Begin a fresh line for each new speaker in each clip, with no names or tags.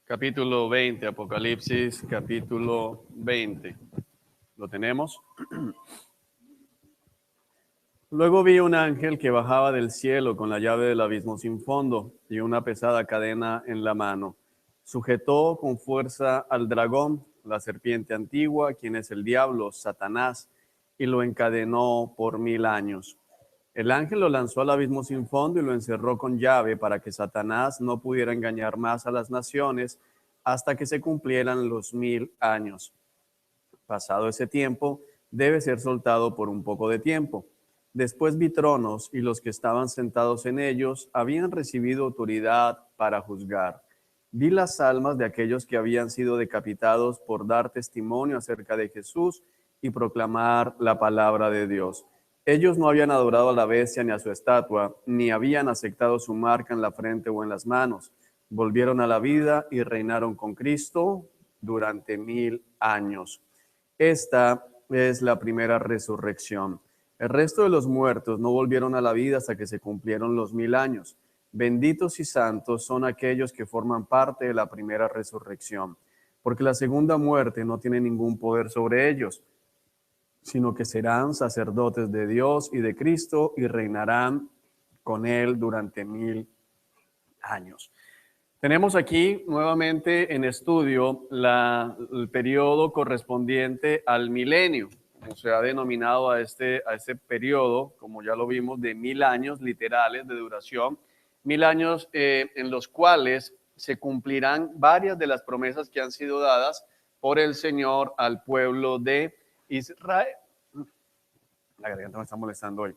Capítulo 20, Apocalipsis, capítulo 20. ¿Lo tenemos? Luego vi un ángel que bajaba del cielo con la llave del abismo sin fondo y una pesada cadena en la mano. Sujetó con fuerza al dragón, la serpiente antigua, quien es el diablo, Satanás, y lo encadenó por 1000 años. El ángel lo lanzó al abismo sin fondo y lo encerró con llave para que Satanás no pudiera engañar más a las naciones hasta que se cumplieran los 1000 años. Pasado ese tiempo, debe ser soltado por un poco de tiempo. Después vi tronos y los que estaban sentados en ellos habían recibido autoridad para juzgar. Vi las almas de aquellos que habían sido decapitados por dar testimonio acerca de Jesús y proclamar la palabra de Dios. Ellos no habían adorado a la bestia ni a su estatua, ni habían aceptado su marca en la frente o en las manos. Volvieron a la vida y reinaron con Cristo durante 1000 años. Esta es la primera resurrección. El resto de los muertos no volvieron a la vida hasta que se cumplieron los 1000 años. Benditos y santos son aquellos que forman parte de la primera resurrección, porque la segunda muerte no tiene ningún poder sobre ellos, sino que serán sacerdotes de Dios y de Cristo y reinarán con Él durante 1000 años. Tenemos aquí nuevamente en estudio el periodo correspondiente al milenio. Como se ha denominado a este periodo, como ya lo vimos, de 1000 años literales de duración, 1000 años en los cuales se cumplirán varias de las promesas que han sido dadas por el Señor al pueblo de Israel. La garganta me está molestando hoy.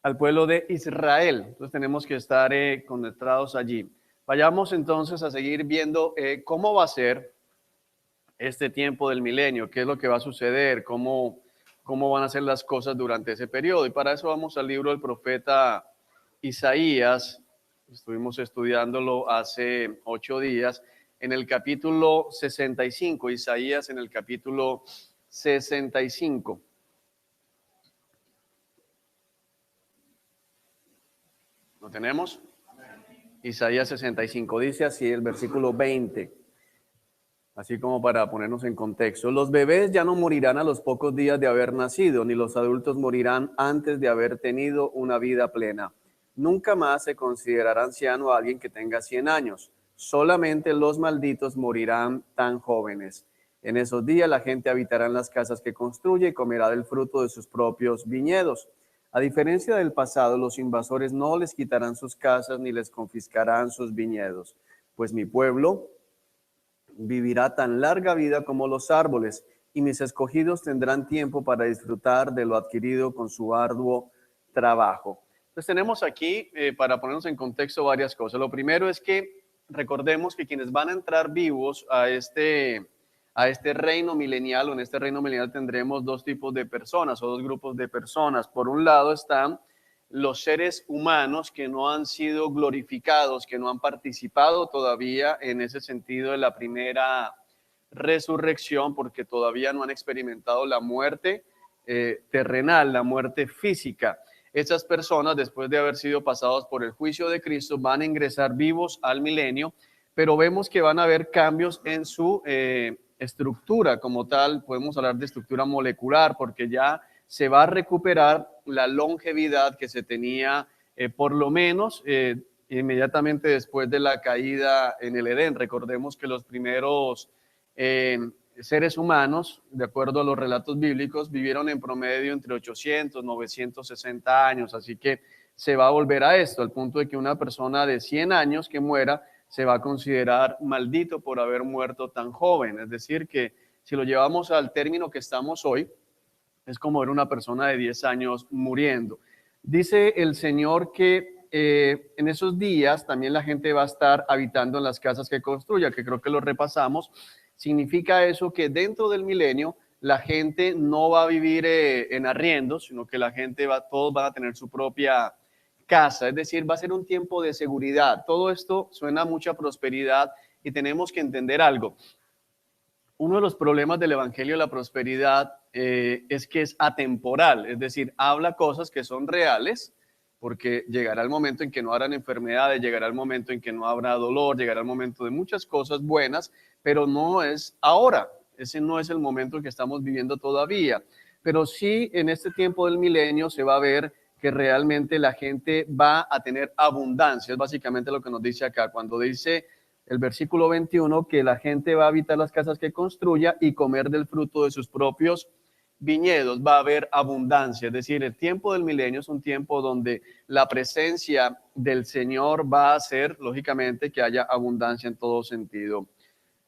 Al pueblo de Israel. Entonces tenemos que estar conectados allí. Vayamos entonces a seguir viendo cómo va a ser este tiempo del milenio, qué es lo que va a suceder, cómo van a ser las cosas durante ese periodo. Y para eso vamos al libro del profeta Isaías. Estuvimos estudiándolo hace 8 días en el capítulo 65, Isaías en el capítulo 65. ¿Lo tenemos? Isaías 65 dice así, el versículo 20, así como para ponernos en contexto. Los bebés ya no morirán a los pocos días de haber nacido, ni los adultos morirán antes de haber tenido una vida plena. Nunca más se considerará anciano a alguien que tenga 100 años. Solamente los malditos morirán tan jóvenes. En esos días la gente habitará en las casas que construye y comerá del fruto de sus propios viñedos. A diferencia del pasado, los invasores no les quitarán sus casas ni les confiscarán sus viñedos, pues mi pueblo vivirá tan larga vida como los árboles, y mis escogidos tendrán tiempo para disfrutar de lo adquirido con su arduo trabajo. Entonces tenemos aquí, para ponernos en contexto, varias cosas. Lo primero es que recordemos que quienes van a entrar vivos a este reino milenial, o en este reino milenial tendremos dos tipos de personas o dos grupos de personas. Por un lado están los seres humanos que no han sido glorificados, que no han participado todavía en ese sentido de la primera resurrección, porque todavía no han experimentado la muerte terrenal, la muerte física. Esas personas, después de haber sido pasados por el juicio de Cristo, van a ingresar vivos al milenio, pero vemos que van a haber cambios en su estructura como tal. Podemos hablar de estructura molecular, porque ya se va a recuperar la longevidad que se tenía por lo menos inmediatamente después de la caída en el Edén. Recordemos que los primeros seres humanos, de acuerdo a los relatos bíblicos, vivieron en promedio entre 800 y 960 años, así que se va a volver a esto, al punto de que una persona de 100 años que muera se va a considerar maldito por haber muerto tan joven. Es decir, que si lo llevamos al término que estamos hoy, es como ver una persona de 10 años muriendo. Dice el Señor que en esos días también la gente va a estar habitando en las casas que construya, que creo que lo repasamos. Significa eso que dentro del milenio la gente no va a vivir en arriendos, sino que la gente todos van a tener su propia casa. Es decir, va a ser un tiempo de seguridad. Todo esto suena a mucha prosperidad y tenemos que entender algo. Uno de los problemas del Evangelio de la Prosperidad es que es atemporal, es decir, habla cosas que son reales, porque llegará el momento en que no habrán enfermedades, llegará el momento en que no habrá dolor, llegará el momento de muchas cosas buenas, pero no es ahora. Ese no es el momento que estamos viviendo todavía. Pero sí, en este tiempo del milenio se va a ver que realmente la gente va a tener abundancia. Es básicamente lo que nos dice acá. Cuando dice el versículo 21 que la gente va a habitar las casas que construya y comer del fruto de sus propios viñedos, va a haber abundancia. Es decir, el tiempo del milenio es un tiempo donde la presencia del Señor va a hacer, lógicamente, que haya abundancia en todo sentido.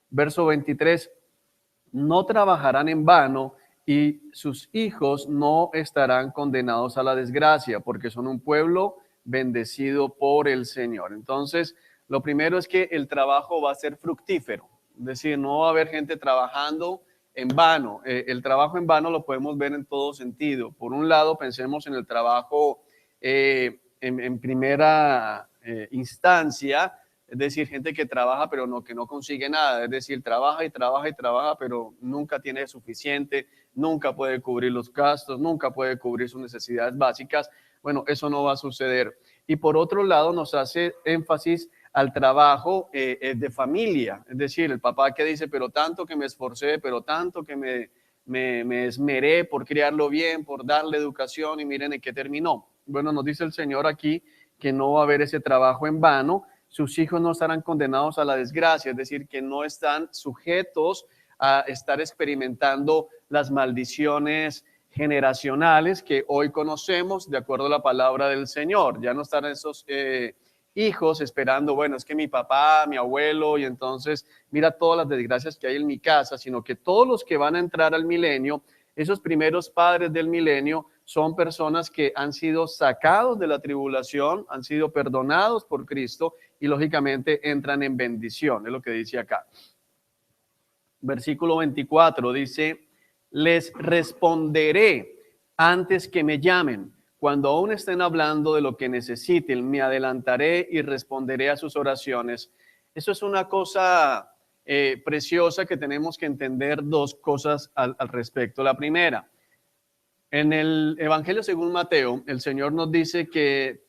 Verso 23, no trabajarán en vano y sus hijos no estarán condenados a la desgracia, porque son un pueblo bendecido por el Señor. Entonces, lo primero es que el trabajo va a ser fructífero, es decir, no va a haber gente trabajando en vano. El trabajo en vano lo podemos ver en todo sentido. Por un lado, pensemos en el trabajo en primera instancia, es decir, gente que trabaja pero no, que no consigue nada, es decir, trabaja y trabaja y trabaja, pero nunca tiene suficiente, nunca puede cubrir los gastos, nunca puede cubrir sus necesidades básicas. Bueno, eso no va a suceder. Y por otro lado, nos hace énfasis al trabajo de familia, es decir, el papá que dice, pero tanto que me esforcé, pero tanto que me esmeré por criarlo bien, por darle educación y miren en qué terminó. Bueno, nos dice el Señor aquí que no va a haber ese trabajo en vano, sus hijos no estarán condenados a la desgracia, es decir, que no están sujetos a estar experimentando las maldiciones generacionales que hoy conocemos de acuerdo a la palabra del Señor. Ya no están esos hijos esperando, bueno, es que mi papá, mi abuelo, y entonces mira todas las desgracias que hay en mi casa, sino que todos los que van a entrar al milenio, esos primeros padres del milenio, son personas que han sido sacados de la tribulación, han sido perdonados por Cristo y lógicamente entran en bendición, es lo que dice acá. Versículo 24 dice, les responderé antes que me llamen. Cuando aún estén hablando de lo que necesiten, me adelantaré y responderé a sus oraciones. Eso es una cosa preciosa que tenemos que entender dos cosas al respecto. La primera, en el Evangelio según Mateo, el Señor nos dice que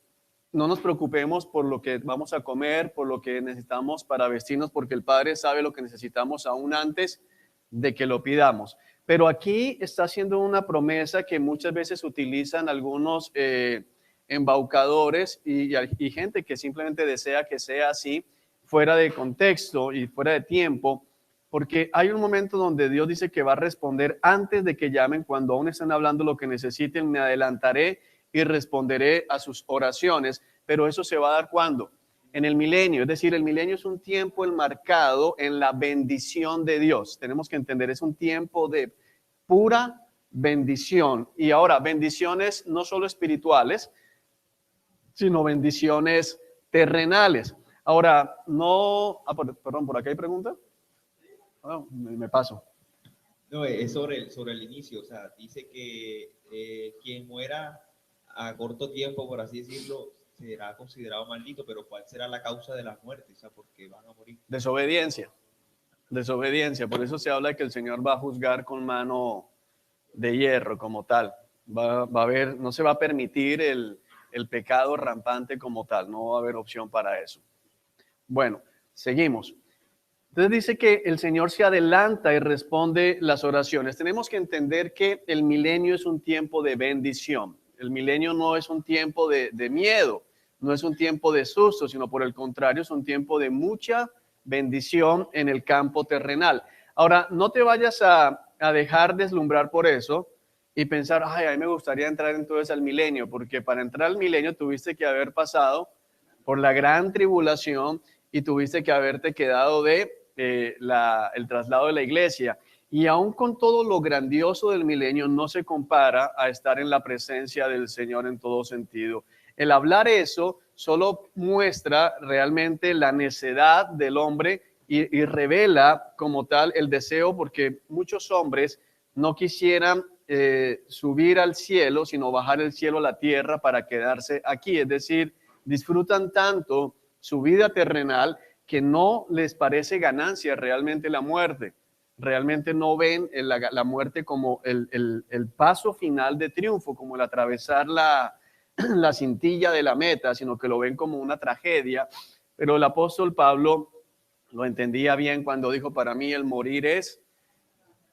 no nos preocupemos por lo que vamos a comer, por lo que necesitamos para vestirnos, porque el Padre sabe lo que necesitamos aún antes de que lo pidamos. Pero aquí está haciendo una promesa que muchas veces utilizan algunos embaucadores y gente que simplemente desea que sea así, fuera de contexto y fuera de tiempo, porque hay un momento donde Dios dice que va a responder antes de que llamen, cuando aún están hablando lo que necesiten, me adelantaré y responderé a sus oraciones, pero eso se va a dar ¿cuándo? En el milenio, es decir, el milenio es un tiempo enmarcado en la bendición de Dios. Tenemos que entender, es un tiempo de pura bendición. Y ahora, bendiciones no solo espirituales, sino bendiciones terrenales. Ahora, no, perdón, por acá hay pregunta. Oh, me paso.
No, es sobre el inicio, o sea, dice que quien muera a corto tiempo, por así decirlo, será considerado maldito, pero ¿cuál será la causa de la muerte? O sea, ¿por qué van a morir?
Desobediencia, desobediencia. Por eso se habla de que el Señor va a juzgar con mano de hierro como tal. Va a haber, no se va a permitir el pecado rampante como tal, no va a haber opción para eso. Bueno, seguimos. Entonces dice que el Señor se adelanta y responde las oraciones. Tenemos que entender que el milenio es un tiempo de bendición. El milenio no es un tiempo de miedo, no es un tiempo de susto, sino por el contrario, es un tiempo de mucha bendición en el campo terrenal. Ahora, no te vayas a dejar deslumbrar por eso y pensar, ay, a mí me gustaría entrar entonces al milenio, porque para entrar al milenio tuviste que haber pasado por la gran tribulación y tuviste que haberte quedado de el traslado de la iglesia. Y aún con todo lo grandioso del milenio, no se compara a estar en la presencia del Señor en todo sentido. El hablar eso solo muestra realmente la necedad del hombre y revela como tal el deseo, porque muchos hombres no quisieran subir al cielo, sino bajar el cielo a la tierra para quedarse aquí. Es decir, disfrutan tanto su vida terrenal que no les parece ganancia realmente la muerte. Realmente no ven la muerte como el paso final de triunfo, como el atravesar la cintilla de la meta, sino que lo ven como una tragedia. Pero el apóstol Pablo lo entendía bien cuando dijo, para mí el morir es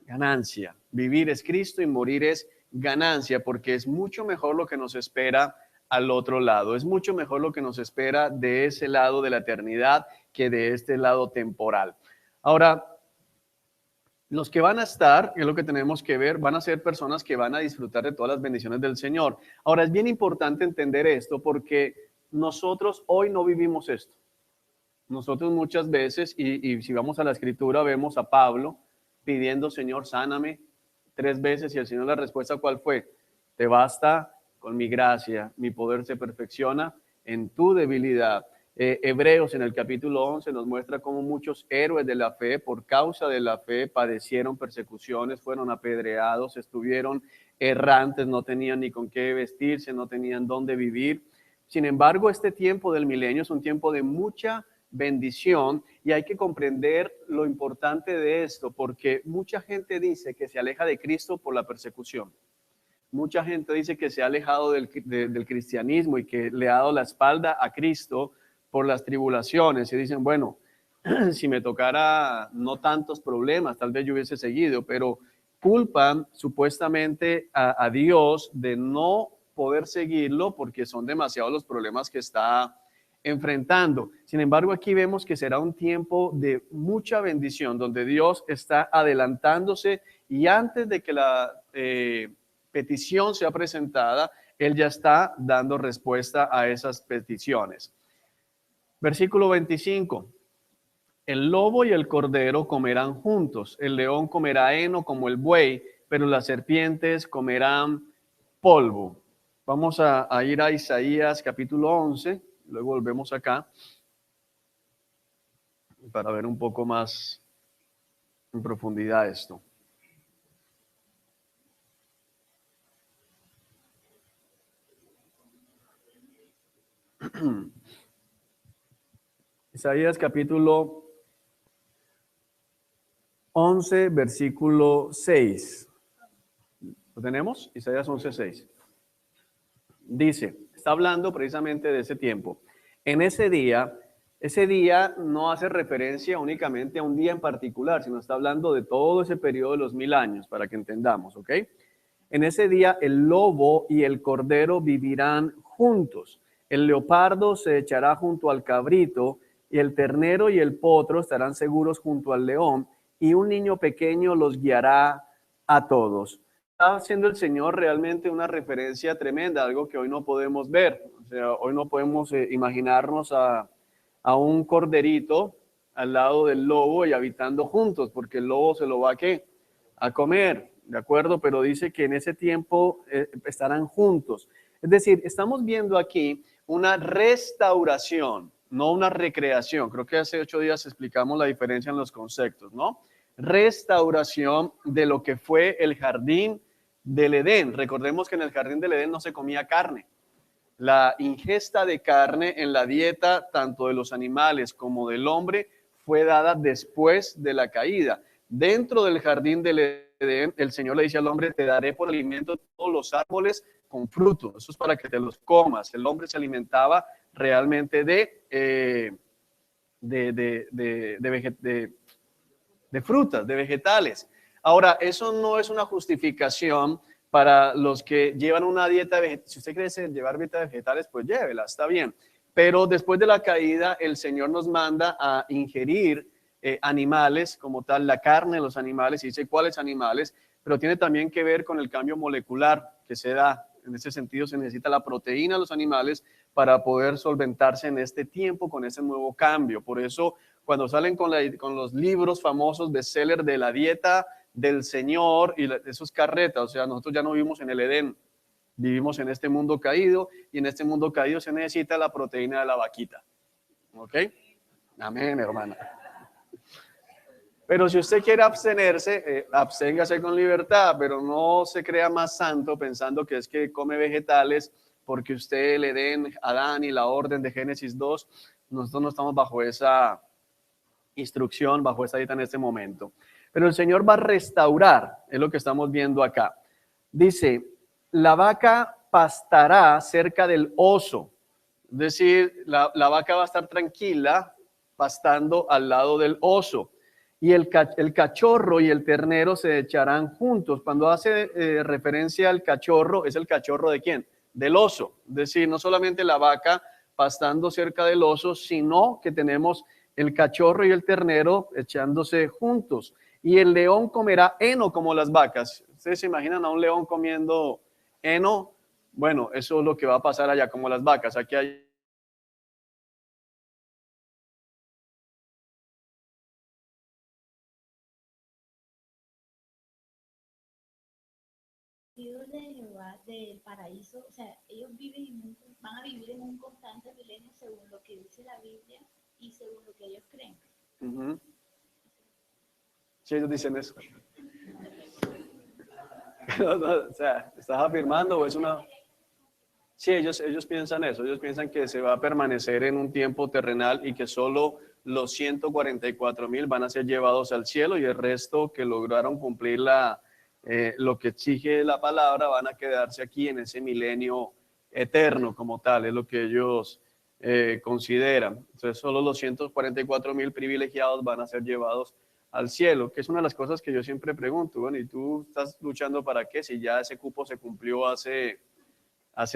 ganancia, vivir es Cristo y morir es ganancia, porque es mucho mejor lo que nos espera al otro lado, es mucho mejor lo que nos espera de ese lado de la eternidad que de este lado temporal. Ahora, los que van a estar, es lo que tenemos que ver, van a ser personas que van a disfrutar de todas las bendiciones del Señor. Ahora, es bien importante entender esto porque nosotros hoy no vivimos esto. Nosotros muchas veces, y si vamos a la Escritura, vemos a Pablo pidiendo, Señor, sáname 3 veces, y el Señor, la respuesta, ¿cuál fue? Te basta con mi gracia, mi poder se perfecciona en tu debilidad. Hebreos en el capítulo 11 nos muestra cómo muchos héroes de la fe, por causa de la fe, padecieron persecuciones, fueron apedreados, estuvieron errantes, no tenían ni con qué vestirse, no tenían dónde vivir. Sin embargo, este tiempo del milenio es un tiempo de mucha bendición y hay que comprender lo importante de esto, porque mucha gente dice que se aleja de Cristo por la persecución. Mucha gente dice que se ha alejado del cristianismo y que le ha dado la espalda a Cristo por las tribulaciones y dicen, bueno, si me tocara no tantos problemas, tal vez yo hubiese seguido, pero culpan supuestamente a Dios de no poder seguirlo porque son demasiados los problemas que está enfrentando. Sin embargo, aquí vemos que será un tiempo de mucha bendición, donde Dios está adelantándose y antes de que la petición sea presentada, Él ya está dando respuesta a esas peticiones. Versículo 25. El lobo y el cordero comerán juntos, el león comerá heno como el buey, pero las serpientes comerán polvo. Vamos a ir a Isaías capítulo 11, luego volvemos acá para ver un poco más en profundidad esto. Isaías capítulo 11, versículo 6. ¿Lo tenemos? Isaías 11, 6. Dice, está hablando precisamente de ese tiempo. En ese día no hace referencia únicamente a un día en particular, sino está hablando de todo ese periodo de los 1000 años, para que entendamos, ¿ok? En ese día el lobo y el cordero vivirán juntos. El leopardo se echará junto al cabrito, y el ternero y el potro estarán seguros junto al león, y un niño pequeño los guiará a todos. Está haciendo el Señor realmente una referencia tremenda, algo que hoy no podemos ver. O sea, hoy no podemos imaginarnos a un corderito al lado del lobo y habitando juntos, porque el lobo se lo va a comer, ¿de acuerdo? Pero dice que en ese tiempo estarán juntos. Es decir, estamos viendo aquí una restauración, no una recreación. Creo que hace 8 días explicamos la diferencia en los conceptos, ¿no? Restauración de lo que fue el jardín del Edén. Recordemos que en el jardín del Edén no se comía carne. La ingesta de carne en la dieta tanto de los animales como del hombre fue dada después de la caída. Dentro del jardín del Edén, el Señor le dice al hombre, te daré por alimento todos los árboles con fruto. Eso es para que te los comas. El hombre se alimentaba realmente de frutas, de vegetales. Ahora, eso no es una justificación para los que llevan una dieta vegetal. Si usted quiere llevar dieta vegetales, pues llévela, está bien. Pero después de la caída, el Señor nos manda a ingerir animales como tal, la carne de los animales, y dice cuáles animales, pero tiene también que ver con el cambio molecular que se da. En ese sentido, se necesita la proteína de los animales para poder solventarse en este tiempo con ese nuevo cambio. Por eso, cuando salen con los libros famosos bestseller de la dieta del Señor y esos carretas, o sea, nosotros ya no vivimos en el Edén, vivimos en este mundo caído, y en este mundo caído se necesita la proteína de la vaquita. ¿Ok? Amén, hermana. Pero si usted quiere abstenerse, absténgase con libertad, pero no se crea más santo pensando que es que come vegetales porque usted le den a Adán y la orden de Génesis 2. Nosotros no estamos bajo esa instrucción, bajo esa dieta en este momento. Pero el Señor va a restaurar, es lo que estamos viendo acá. Dice, la vaca pastará cerca del oso. Es decir, la vaca va a estar tranquila pastando al lado del oso. Y el cachorro y el ternero se echarán juntos. Cuando hace referencia al cachorro, ¿es el cachorro de quién? Del oso. Es decir, no solamente la vaca pastando cerca del oso, sino que tenemos el cachorro y el ternero echándose juntos. Y el león comerá heno como las vacas. ¿Ustedes se imaginan a un león comiendo heno? Bueno, eso es lo que va a pasar allá, como las vacas. Aquí hay
de Jehová del paraíso, o sea, ellos van a vivir en un constante milenio según lo que dice la Biblia y según lo que ellos creen.
Sí, ellos dicen eso. O sea, ¿estás afirmando o es una...? Sí, ellos piensan eso, ellos piensan que se va a permanecer en un tiempo terrenal y que solo los 144,000 van a ser llevados al cielo y el resto que lograron cumplir lo que exige la palabra van a quedarse aquí en ese milenio eterno como tal, es lo que ellos consideran. Entonces solo los 144,000 privilegiados van a ser llevados al cielo, que es una de las cosas que yo siempre pregunto, bueno, ¿y tú estás luchando para qué? Si ya ese cupo se cumplió hace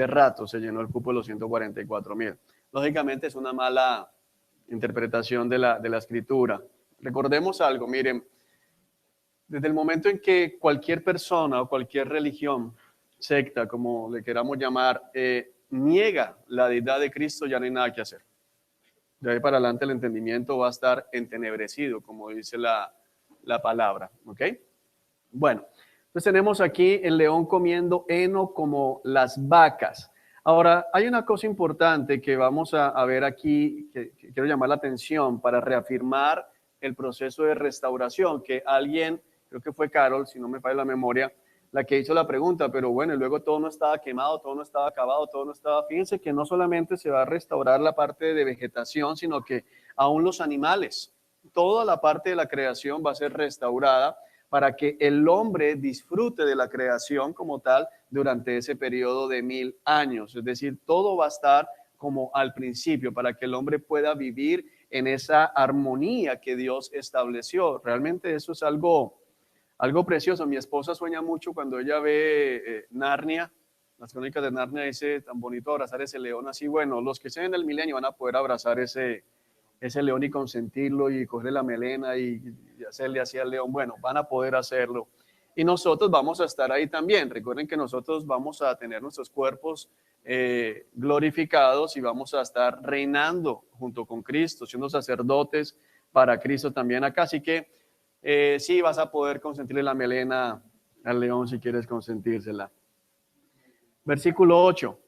rato, se llenó el cupo de los 144,000. Lógicamente es una mala interpretación de la escritura. Recordemos algo, miren, desde el momento en que cualquier persona o cualquier religión, secta, como le queramos llamar, niega la deidad de Cristo, ya no hay nada que hacer. De ahí para adelante el entendimiento va a estar entenebrecido, como dice la palabra. ¿Ok? Bueno, entonces tenemos aquí el león comiendo heno como las vacas. Ahora, hay una cosa importante que vamos a ver aquí, que quiero llamar la atención para reafirmar el proceso de restauración, que alguien, creo que fue Carol, si no me falla la memoria, la que hizo la pregunta, pero bueno, y luego todo no estaba quemado, todo no estaba acabado, todo no estaba... Fíjense que no solamente se va a restaurar la parte de vegetación, sino que aún los animales, toda la parte de la creación va a ser restaurada para que el hombre disfrute de la creación como tal durante ese periodo de 1000 años. Es decir, todo va a estar como al principio, para que el hombre pueda vivir en esa armonía que Dios estableció. Realmente eso es algo precioso. Mi esposa sueña mucho cuando ella ve Narnia, las crónicas de Narnia, dice, tan bonito abrazar ese león así. Bueno, los que estén en el milenio van a poder abrazar ese león y consentirlo y cogerle la melena y hacerle así al león. Bueno, van a poder hacerlo. Y nosotros vamos a estar ahí también. Recuerden que nosotros vamos a tener nuestros cuerpos glorificados y vamos a estar reinando junto con Cristo, siendo sacerdotes para Cristo también acá. Así que sí vas a poder consentirle la melena al león si quieres consentírsela. Versículo 8.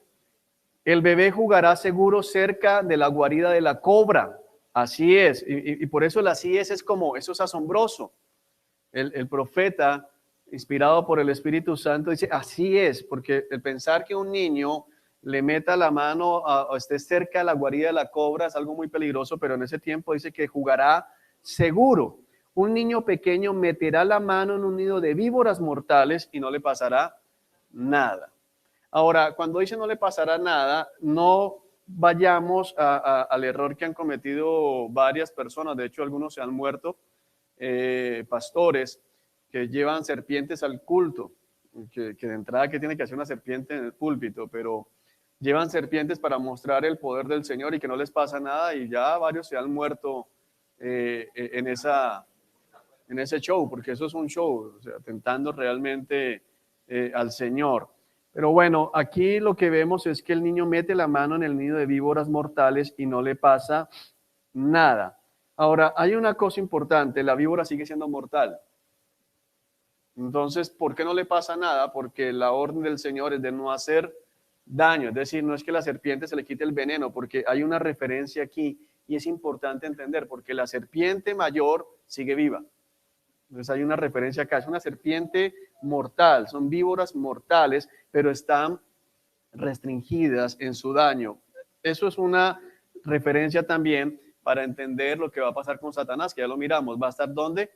El bebé jugará seguro cerca de la guarida de la cobra. Así es, y por eso el así es como, eso es asombroso. El profeta, inspirado por el Espíritu Santo, dice, así es, porque el pensar que un niño le meta la mano o esté cerca de la guarida de la cobra es algo muy peligroso, pero en ese tiempo dice que jugará seguro. Un niño pequeño meterá la mano en un nido de víboras mortales y no le pasará nada. Ahora, cuando dice no le pasará nada, no vayamos al error que han cometido varias personas. De hecho, algunos se han muerto, pastores que llevan serpientes al culto, que de entrada que tiene que hacer una serpiente en el púlpito, pero llevan serpientes para mostrar el poder del Señor y que no les pasa nada, y ya varios se han muerto en ese show, porque eso es un show, o sea, tentando realmente al Señor. Pero bueno, aquí lo que vemos es que el niño mete la mano en el nido de víboras mortales y no le pasa nada. Ahora, hay una cosa importante, la víbora sigue siendo mortal. Entonces, ¿por qué no le pasa nada? Porque la orden del Señor es de no hacer daño. Es decir, no es que a la serpiente se le quite el veneno, porque hay una referencia aquí y es importante entender, porque la serpiente mayor sigue viva. Entonces hay una referencia acá, es una serpiente mortal, son víboras mortales, pero están restringidas en su daño. Eso es una referencia también para entender lo que va a pasar con Satanás, que ya lo miramos, va a estar ¿dónde?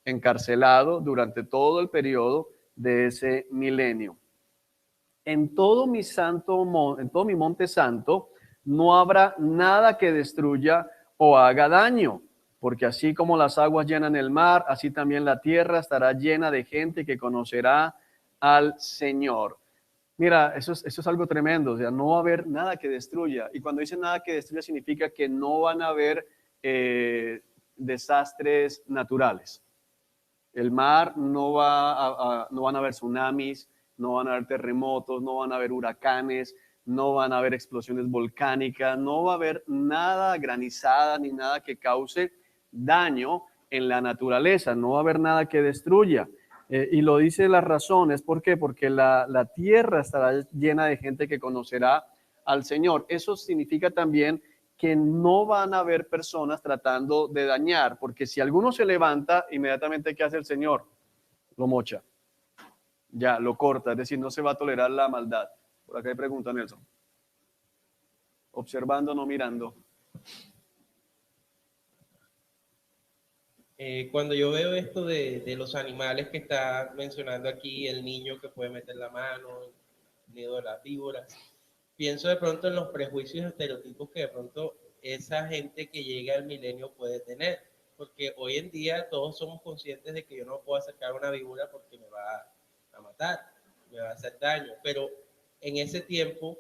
Encarcelado durante todo el periodo de ese milenio. en todo mi monte santo, no habrá nada que destruya o haga daño, porque así como las aguas llenan el mar, así también la tierra estará llena de gente que conocerá al Señor. Mira, eso es algo tremendo, o sea, no va a haber nada que destruya. Y cuando dice nada que destruya significa que no van a haber desastres naturales. El mar no van a haber tsunamis, no van a haber terremotos, no van a haber huracanes, no van a haber explosiones volcánicas, no va a haber nada granizada ni nada que cause daño en la naturaleza, no va a haber nada que destruya. Y lo dice las razones, ¿por qué? Porque la tierra estará llena de gente que conocerá al Señor. Eso significa también que no van a haber personas tratando de dañar, porque si alguno se levanta, inmediatamente, ¿qué hace el Señor? Lo mocha, ya, lo corta, es decir, no se va a tolerar la maldad. Por acá hay pregunta, Nelson. Observando, no mirando.
Cuando yo veo esto de los animales que está mencionando aquí, el niño que puede meter la mano, el nido de las víboras, pienso de pronto en los prejuicios y estereotipos que de pronto esa gente que llega al milenio puede tener, porque hoy en día todos somos conscientes de que yo no puedo acercar una víbora porque me va a matar, me va a hacer daño, pero en ese tiempo,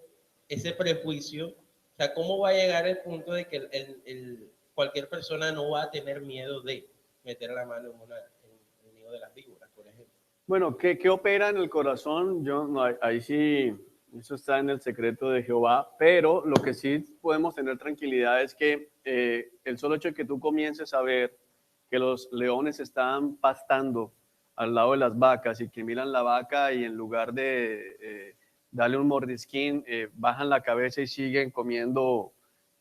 ese prejuicio, o sea, ¿cómo va a llegar el punto de que cualquier persona no va a tener miedo de meter la mano en el nido de las víboras, por ejemplo?
Bueno, ¿qué opera en el corazón? Yo, no, ahí sí, eso está en el secreto de Jehová, pero lo que sí podemos tener tranquilidad es que el solo hecho de que tú comiences a ver que los leones están pastando al lado de las vacas y que miran la vaca y en lugar de darle un mordisquín, bajan la cabeza y siguen comiendo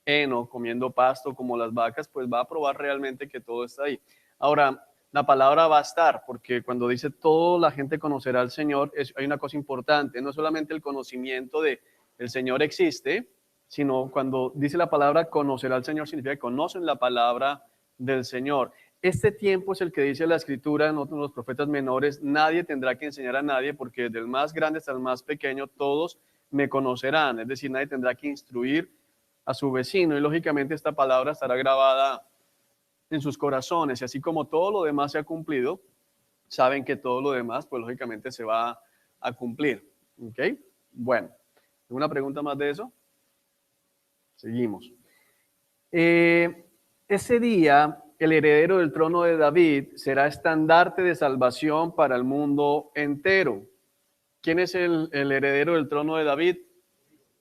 heno, comiendo pasto como las vacas, pues va a probar realmente que todo está ahí. Ahora, la palabra va a estar, porque cuando dice toda la gente conocerá al Señor, hay una cosa importante, no solamente el conocimiento de el Señor existe, sino cuando dice la palabra conocerá al Señor, significa que conocen la palabra del Señor. Este tiempo es el que dice la Escritura en los profetas menores, nadie tendrá que enseñar a nadie, porque desde el más grande hasta el más pequeño, todos me conocerán, es decir, nadie tendrá que instruir a su vecino, y lógicamente esta palabra estará grabada en sus corazones, y así como todo lo demás se ha cumplido, saben que todo lo demás, pues lógicamente se va a cumplir. ¿Ok? Bueno, ¿alguna pregunta más de eso? Seguimos. Ese día, el heredero del trono de David será estandarte de salvación para el mundo entero. ¿Quién es el heredero del trono de David?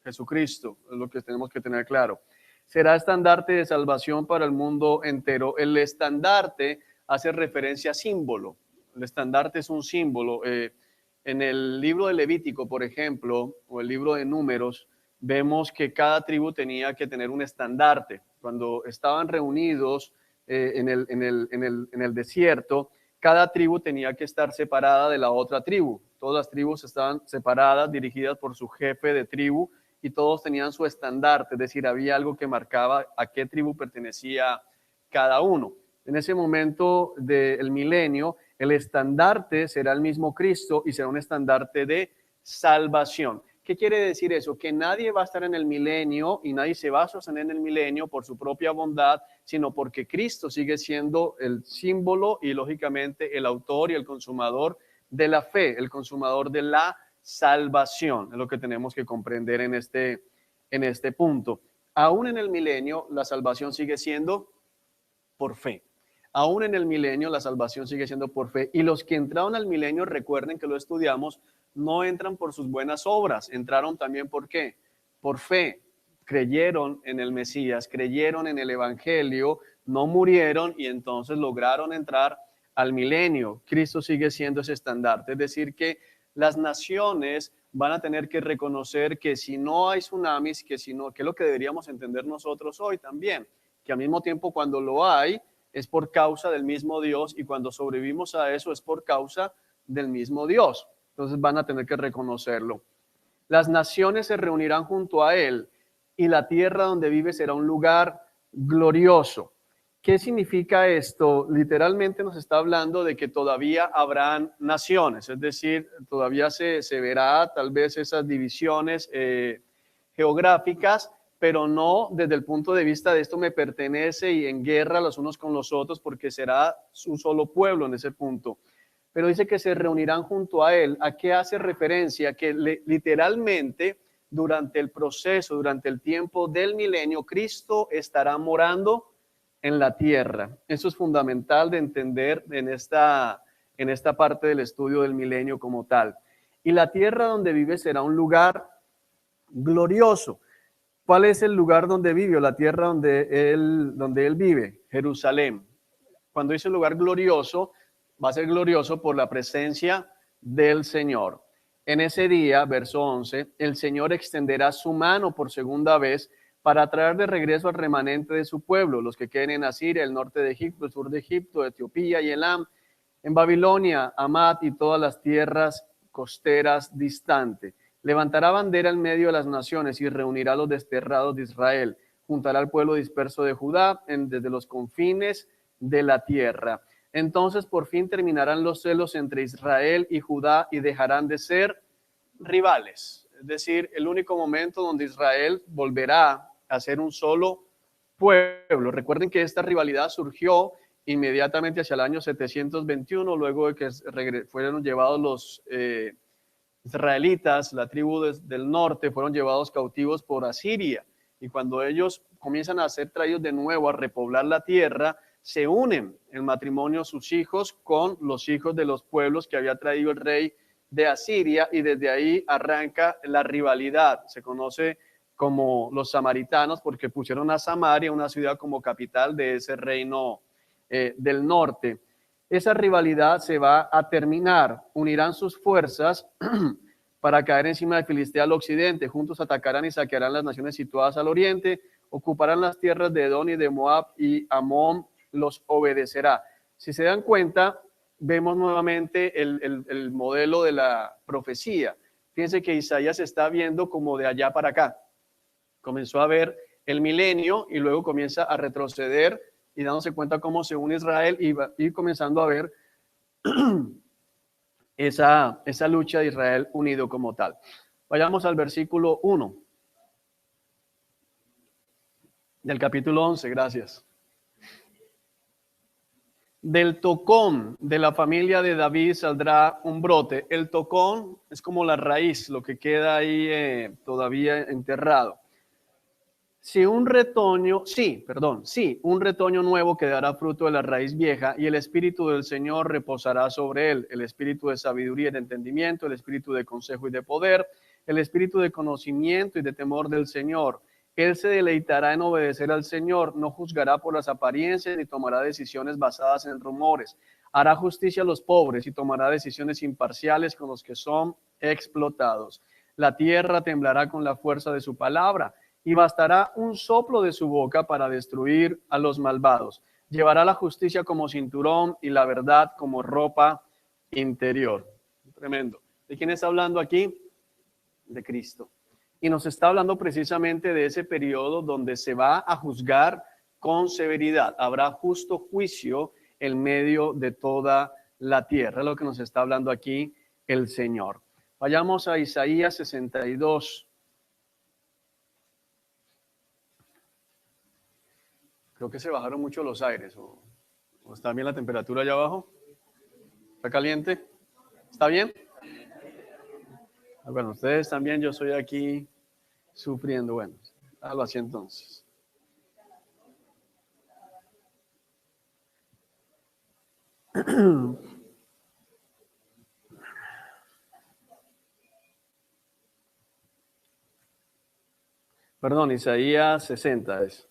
Jesucristo, es lo que tenemos que tener claro. Será estandarte de salvación para el mundo entero. El estandarte hace referencia a símbolo. El estandarte es un símbolo. En el libro de Levítico, por ejemplo, o el libro de Números, vemos que cada tribu tenía que tener un estandarte. Cuando estaban reunidos en el desierto, cada tribu tenía que estar separada de la otra tribu. Todas las tribus estaban separadas, dirigidas por su jefe de tribu, y todos tenían su estandarte, es decir, había algo que marcaba a qué tribu pertenecía cada uno. En ese momento del milenio, el estandarte será el mismo Cristo y será un estandarte de salvación. ¿Qué quiere decir eso? Que nadie va a estar en el milenio y nadie se va a sostener en el milenio por su propia bondad, sino porque Cristo sigue siendo el símbolo y lógicamente el autor y el consumador de la fe, el consumador de la salvación. Es lo que tenemos que comprender en este punto. Aún en el milenio, la salvación sigue siendo por fe. Aún en el milenio, la salvación sigue siendo por fe. Y los que entraron al milenio, recuerden que lo estudiamos, no entran por sus buenas obras. Entraron también ¿por qué? Por fe. Creyeron en el Mesías, creyeron en el Evangelio, no murieron y entonces lograron entrar al milenio. Cristo sigue siendo ese estandarte. Es decir, que las naciones van a tener que reconocer que si no hay tsunamis, que es lo que deberíamos entender nosotros hoy también, que al mismo tiempo cuando lo hay es por causa del mismo Dios y cuando sobrevivimos a eso es por causa del mismo Dios. Entonces van a tener que reconocerlo. Las naciones se reunirán junto a él y la tierra donde vive será un lugar glorioso. ¿Qué significa esto? Literalmente nos está hablando de que todavía habrán naciones, es decir, todavía se verá tal vez esas divisiones geográficas, pero no desde el punto de vista de esto me pertenece y en guerra los unos con los otros, porque será un solo pueblo en ese punto. Pero dice que se reunirán junto a él. ¿A qué hace referencia? Que literalmente durante el proceso, durante el tiempo del milenio, Cristo estará morando en la tierra. Eso es fundamental de entender en esta parte del estudio del milenio como tal. Y la tierra donde vive será un lugar glorioso. ¿Cuál es el lugar donde vive, o la tierra donde él vive? Jerusalén. Cuando dice lugar glorioso, va a ser glorioso por la presencia del Señor. En ese día, verso 11, el Señor extenderá su mano por segunda vez para traer de regreso al remanente de su pueblo, los que queden en Asiria, el norte de Egipto, el sur de Egipto, Etiopía y Elam, en Babilonia, Hamat y todas las tierras costeras distantes. Levantará bandera en medio de las naciones y reunirá a los desterrados de Israel. Juntará al pueblo disperso de Judá desde los confines de la tierra. Entonces por fin terminarán los celos entre Israel y Judá y dejarán de ser rivales. Es decir, el único momento donde Israel volverá a ser un solo pueblo. Recuerden que esta rivalidad surgió inmediatamente hacia el año 721, luego de que fueron llevados los israelitas, la tribu del norte, fueron llevados cautivos por Asiria. Y cuando ellos comienzan a ser traídos de nuevo a repoblar la tierra, se unen en matrimonio sus hijos con los hijos de los pueblos que había traído el rey de Asiria, y desde ahí arranca la rivalidad. Se conoce como los samaritanos porque pusieron a Samaria, una ciudad, como capital de ese reino del norte. Esa rivalidad se va a terminar, unirán sus fuerzas para caer encima de Filistea al occidente, juntos atacarán y saquearán las naciones situadas al oriente, ocuparán las tierras de Edom y de Moab, y Amón los obedecerá. Si se dan cuenta, vemos nuevamente el modelo de la profecía. Fíjense que Isaías está viendo como de allá para acá. Comenzó a ver el milenio y luego comienza a retroceder y dándose cuenta cómo se une Israel, y va a ir comenzando a ver esa lucha de Israel unido como tal. Vayamos al versículo 1 del capítulo 11, gracias. Del tocón de la familia de David saldrá un brote. El tocón es como la raíz, lo que queda ahí todavía enterrado. Un retoño nuevo que dará fruto de la raíz vieja, y el espíritu del Señor reposará sobre él, el espíritu de sabiduría y de entendimiento, el espíritu de consejo y de poder, el espíritu de conocimiento y de temor del Señor. Él se deleitará en obedecer al Señor, no juzgará por las apariencias ni tomará decisiones basadas en rumores. Hará justicia a los pobres y tomará decisiones imparciales con los que son explotados. La tierra temblará con la fuerza de su palabra, y bastará un soplo de su boca para destruir a los malvados. Llevará la justicia como cinturón y la verdad como ropa interior. Tremendo. ¿De quién está hablando aquí? De Cristo. Y nos está hablando precisamente de ese periodo donde se va a juzgar con severidad. Habrá justo juicio en medio de toda la tierra. Es lo que nos está hablando aquí el Señor. Vayamos a Isaías 62. Creo que se bajaron mucho los aires. ¿O está bien la temperatura allá abajo? ¿Está caliente? ¿Está bien? Bueno, ustedes también, yo estoy aquí sufriendo. Bueno, hágalo así entonces. Perdón, Isaías 60 es.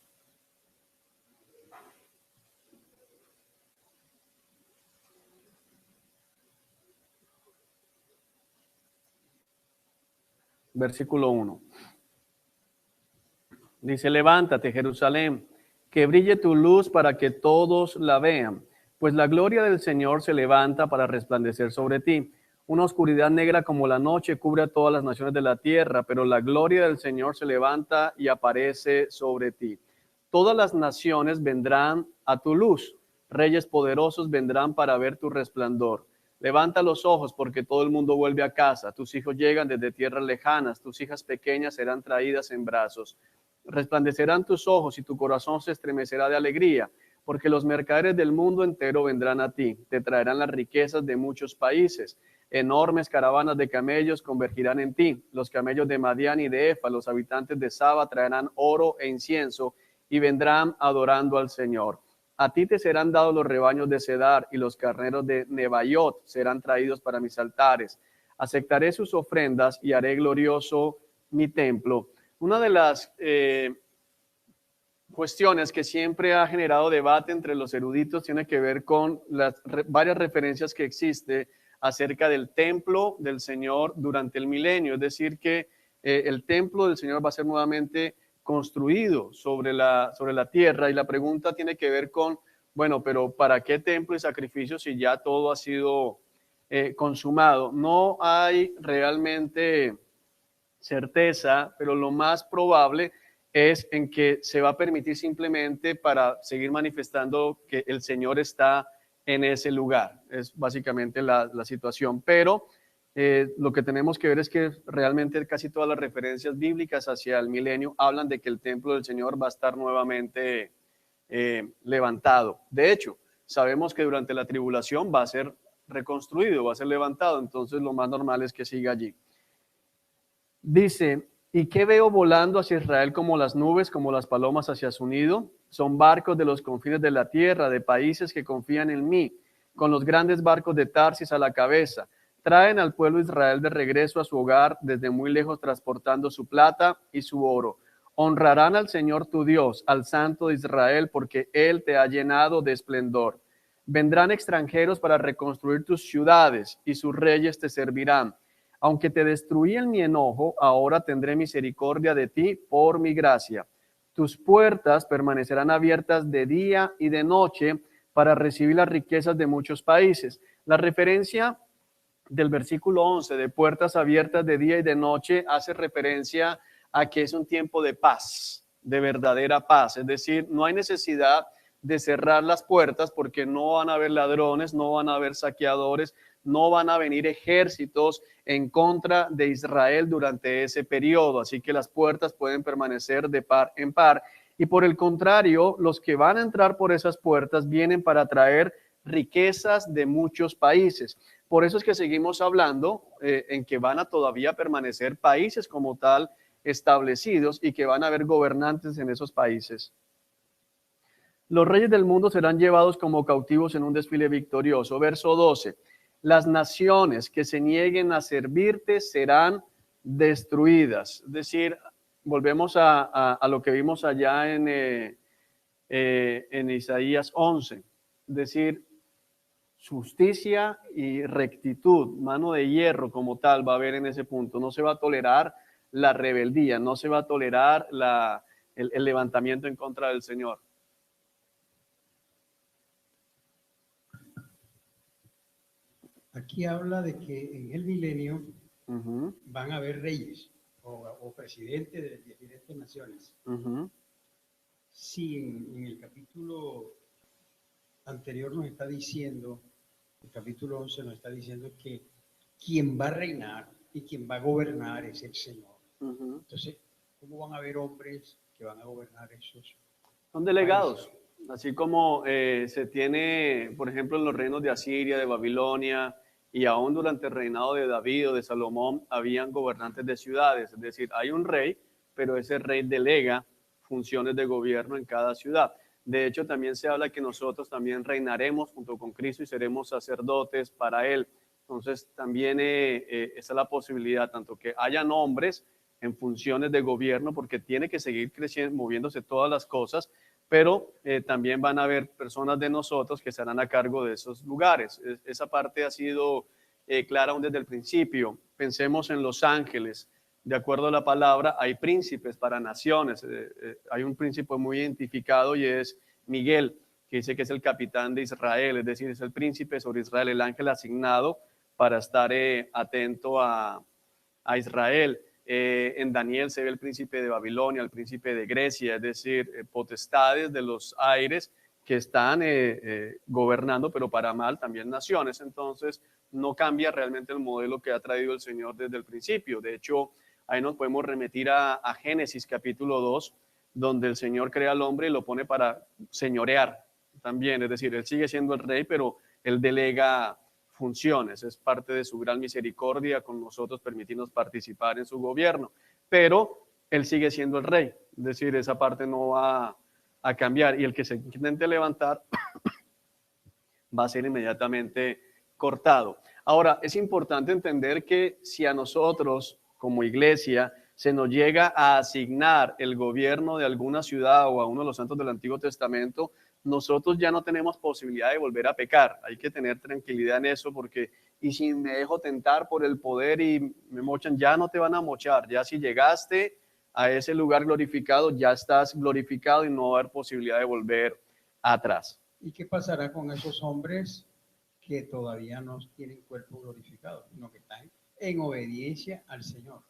Versículo 1. Dice: levántate, Jerusalén, que brille tu luz para que todos la vean, pues la gloria del Señor se levanta para resplandecer sobre ti. Una oscuridad negra como la noche cubre a todas las naciones de la tierra, pero la gloria del Señor se levanta y aparece sobre ti. Todas las naciones vendrán a tu luz. Reyes poderosos vendrán para ver tu resplandor. Levanta los ojos porque todo el mundo vuelve a casa. Tus hijos llegan desde tierras lejanas. Tus hijas pequeñas serán traídas en brazos. Resplandecerán tus ojos y tu corazón se estremecerá de alegría, porque los mercaderes del mundo entero vendrán a ti. Te traerán las riquezas de muchos países. Enormes caravanas de camellos convergirán en ti. Los camellos de Madián y de Efa, los habitantes de Saba, traerán oro e incienso y vendrán adorando al Señor. A ti te serán dados los rebaños de Cedar y los carneros de Nebaiot serán traídos para mis altares. Aceptaré sus ofrendas y haré glorioso mi templo. Una de las cuestiones que siempre ha generado debate entre los eruditos tiene que ver con las varias referencias que existe acerca del templo del Señor durante el milenio. Es decir, que el templo del Señor va a ser nuevamente construido sobre la tierra, y la pregunta tiene que ver con, bueno, pero ¿para qué templo y sacrificio si ya todo ha sido consumado? No hay realmente certeza, pero lo más probable es en que se va a permitir simplemente para seguir manifestando que el Señor está en ese lugar. Es básicamente la situación, pero lo que tenemos que ver es que realmente casi todas las referencias bíblicas hacia el milenio hablan de que el templo del Señor va a estar nuevamente levantado. De hecho, sabemos que durante la tribulación va a ser reconstruido, va a ser levantado, entonces lo más normal es que siga allí. Dice, ¿y qué veo volando hacia Israel como las nubes, como las palomas hacia su nido? Son barcos de los confines de la tierra, de países que confían en mí, con los grandes barcos de Tarsis a la cabeza. Traen al pueblo de Israel de regreso a su hogar desde muy lejos, transportando su plata y su oro. Honrarán al Señor tu Dios, al Santo de Israel, porque Él te ha llenado de esplendor. Vendrán extranjeros para reconstruir tus ciudades, y sus reyes te servirán. Aunque te destruí en mi enojo, ahora tendré misericordia de ti por mi gracia. Tus puertas permanecerán abiertas de día y de noche para recibir las riquezas de muchos países. La referencia del versículo 11 de puertas abiertas de día y de noche hace referencia a que es un tiempo de paz, de verdadera paz. Es decir, no hay necesidad de cerrar las puertas porque no van a haber ladrones, no van a haber saqueadores, no van a venir ejércitos en contra de Israel durante ese periodo. Así que las puertas pueden permanecer de par en par. Y por el contrario, los que van a entrar por esas puertas vienen para traer riquezas de muchos países. Por eso es que seguimos hablando en que van a todavía permanecer países como tal establecidos y que van a haber gobernantes en esos países. Los reyes del mundo serán llevados como cautivos en un desfile victorioso. Verso 12. Las naciones que se nieguen a servirte serán destruidas. Es decir, volvemos a lo que vimos allá en Isaías 11. Es decir, justicia y rectitud, mano de hierro como tal va a haber en ese punto. No se va a tolerar la rebeldía, no se va a tolerar el levantamiento en contra del Señor.
Aquí habla de que en el milenio van a haber reyes o presidentes de diferentes naciones. Sí, en el capítulo anterior nos está diciendo, el capítulo 11 nos está diciendo que quien va a reinar y quien va a gobernar es el Señor. Entonces, ¿cómo van a haber hombres que van a gobernar esos?
Son delegados, así como se tiene, por ejemplo, en los reinos de Asiria, de Babilonia, y aún durante el reinado de David o de Salomón, habían gobernantes de ciudades. Es decir, hay un rey, pero ese rey delega funciones de gobierno en cada ciudad. De hecho, también se habla que nosotros también reinaremos junto con Cristo y seremos sacerdotes para Él. Entonces, también esa es la posibilidad, tanto que hayan hombres en funciones de gobierno, porque tiene que seguir creciendo, moviéndose todas las cosas, pero también van a haber personas de nosotros que estarán a cargo de esos lugares. Esa parte ha sido clara aún desde el principio. Pensemos en los ángeles. De acuerdo a la palabra, hay príncipes para naciones. Hay un príncipe muy identificado y es Miguel, que dice que es el capitán de Israel, es decir, es el príncipe sobre Israel, el ángel asignado para estar atento a Israel. En Daniel se ve el príncipe de Babilonia, el príncipe de Grecia, es decir, potestades de los aires que están gobernando, pero para mal también naciones. Entonces, no cambia realmente el modelo que ha traído el Señor desde el principio. De hecho, ahí nos podemos remitir a Génesis capítulo 2, donde el Señor crea al hombre y lo pone para señorear también. Es decir, Él sigue siendo el rey, pero Él delega funciones. Es parte de su gran misericordia con nosotros, permitirnos participar en su gobierno. Pero Él sigue siendo el rey. Es decir, esa parte no va a cambiar, y el que se intente levantar va a ser inmediatamente cortado. Ahora, es importante entender que si a nosotros como iglesia se nos llega a asignar el gobierno de alguna ciudad o a uno de los santos del Antiguo Testamento, nosotros ya no tenemos posibilidad de volver a pecar. Hay que tener tranquilidad en eso, porque y si me dejo tentar por el poder y me mochan, ya no te van a mochar. Ya si llegaste a ese lugar glorificado, ya estás glorificado y no va a haber posibilidad de volver atrás.
¿Y qué pasará con esos hombres que todavía no tienen cuerpo glorificado, sino que están en obediencia al Señor,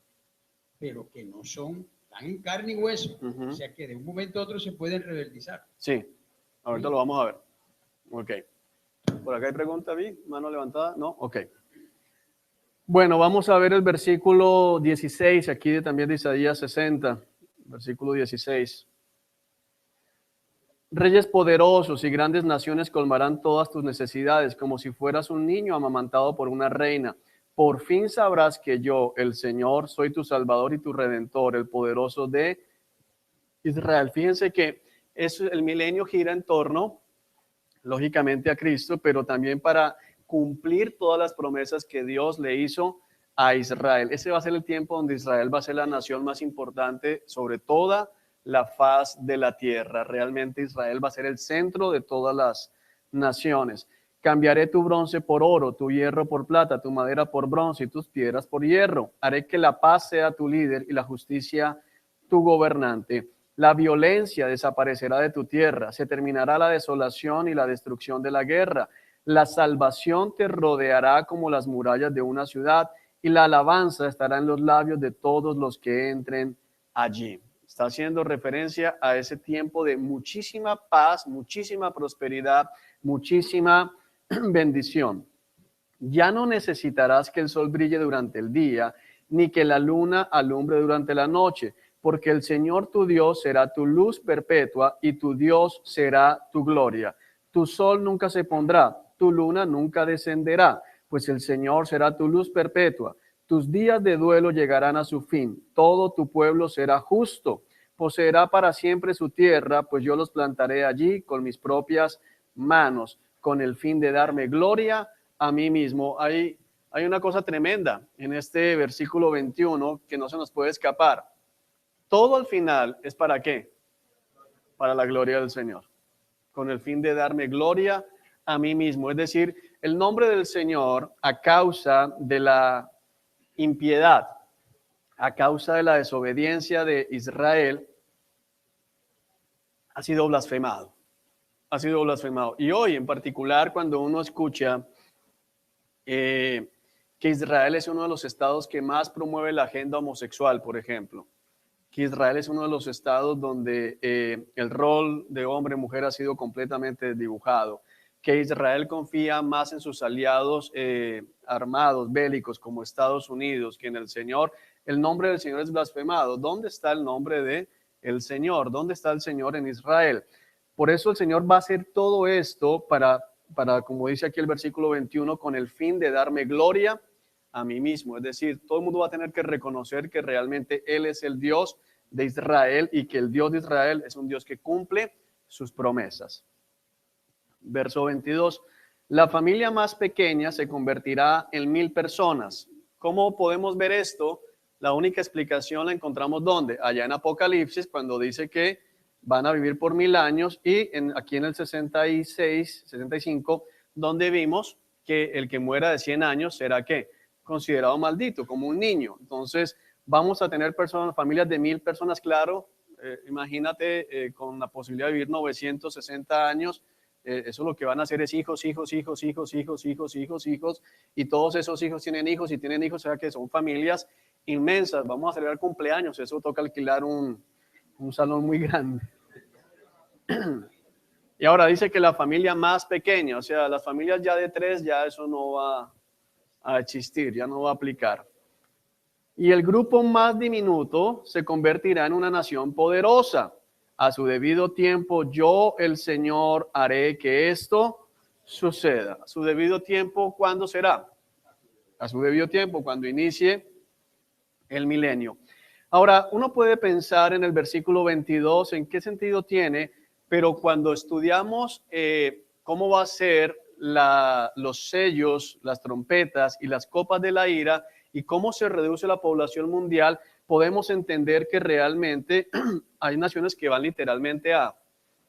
pero que no son, están en carne y hueso? O sea que de un momento a otro se pueden rebeldizar.
Sí, ahorita lo vamos a ver. Ok. ¿Por acá hay pregunta, Vi? ¿Mano levantada? ¿No? Ok. Bueno, vamos a ver el versículo 16, aquí también de Isaías 60, versículo 16. Reyes poderosos y grandes naciones colmarán todas tus necesidades, como si fueras un niño amamantado por una reina. Por fin sabrás que yo, el Señor, soy tu Salvador y tu Redentor, el poderoso de Israel. Fíjense que el milenio gira en torno, lógicamente, a Cristo, pero también para cumplir todas las promesas que Dios le hizo a Israel. Ese va a ser el tiempo donde Israel va a ser la nación más importante sobre toda la faz de la tierra. Realmente Israel va a ser el centro de todas las naciones. Cambiaré tu bronce por oro, tu hierro por plata, tu madera por bronce y tus piedras por hierro. Haré que la paz sea tu líder y la justicia tu gobernante. La violencia desaparecerá de tu tierra, se terminará la desolación y la destrucción de la guerra. La salvación te rodeará como las murallas de una ciudad y la alabanza estará en los labios de todos los que entren allí. Está haciendo referencia a ese tiempo de muchísima paz, muchísima prosperidad, muchísima bendición. Ya no necesitarás que el sol brille durante el día, ni que la luna alumbre durante la noche, porque el Señor tu Dios será tu luz perpetua y tu Dios será tu gloria. Tu sol nunca se pondrá, tu luna nunca descenderá, pues el Señor será tu luz perpetua. Tus días de duelo llegarán a su fin. Todo tu pueblo será justo. Poseerá para siempre su tierra, pues yo los plantaré allí con mis propias manos, con el fin de darme gloria a mí mismo. Hay una cosa tremenda en este versículo 21 que no se nos puede escapar. Todo al final es ¿para qué? Para la gloria del Señor, con el fin de darme gloria a mí mismo. Es decir, el nombre del Señor, a causa de la impiedad, a causa de la desobediencia de Israel, ha sido blasfemado. Ha sido blasfemado. Y hoy en particular, cuando uno escucha que Israel es uno de los estados que más promueve la agenda homosexual, por ejemplo, que Israel es uno de los estados donde el rol de hombre-mujer ha sido completamente desdibujado, que Israel confía más en sus aliados armados, bélicos, como Estados Unidos, que en el Señor. El nombre del Señor es blasfemado. ¿Dónde está el nombre de el Señor? ¿Dónde está el Señor en Israel? Por eso el Señor va a hacer todo esto para, como dice aquí el versículo 21, con el fin de darme gloria a mí mismo. Es decir, todo el mundo va a tener que reconocer que realmente Él es el Dios de Israel y que el Dios de Israel es un Dios que cumple sus promesas. Verso 22, la familia más pequeña se convertirá en 1000 personas. ¿Cómo podemos ver esto? La única explicación la encontramos ¿dónde? Allá en Apocalipsis, cuando dice que van a vivir por 1000 años, y aquí en el 65, donde vimos que el que muera de 100 años será ¿qué? Considerado maldito, como un niño. Entonces, vamos a tener familias de 1000 personas, claro. Imagínate con la posibilidad de vivir 960 años. Eso lo que van a hacer es hijos, y todos esos hijos tienen hijos y tienen hijos, o sea que son familias inmensas. Vamos a celebrar cumpleaños, eso toca alquilar un salón muy grande. Y ahora dice que la familia más pequeña, o sea, las familias ya de 3, ya eso no va a existir, ya no va a aplicar. Y el grupo más diminuto se convertirá en una nación poderosa. A su debido tiempo, yo, el Señor, haré que esto suceda. A su debido tiempo, ¿cuándo será? A su debido tiempo, cuando inicie el milenio. Ahora, uno puede pensar en el versículo 22, en qué sentido tiene, pero cuando estudiamos cómo va a ser los sellos, las trompetas y las copas de la ira, y cómo se reduce la población mundial, podemos entender que realmente hay naciones que van literalmente a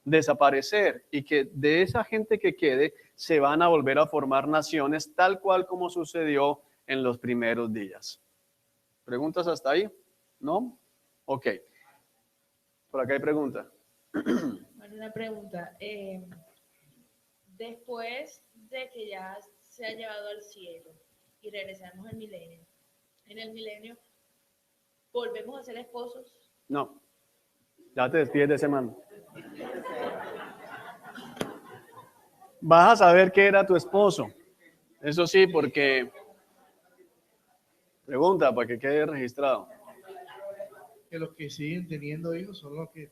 desaparecer y que de esa gente que quede se van a volver a formar naciones tal cual como sucedió en los primeros días. ¿Preguntas hasta ahí? ¿No? Ok. Por acá hay pregunta.
Bueno, una pregunta. Después de que ya se ha llevado al cielo y regresamos al milenio, en el milenio, ¿volvemos a ser esposos?
No. Ya te despides de ese man. Vas a saber que era tu esposo. Eso sí, porque... Pregunta, para que quede registrado.
Que los que siguen teniendo hijos son los que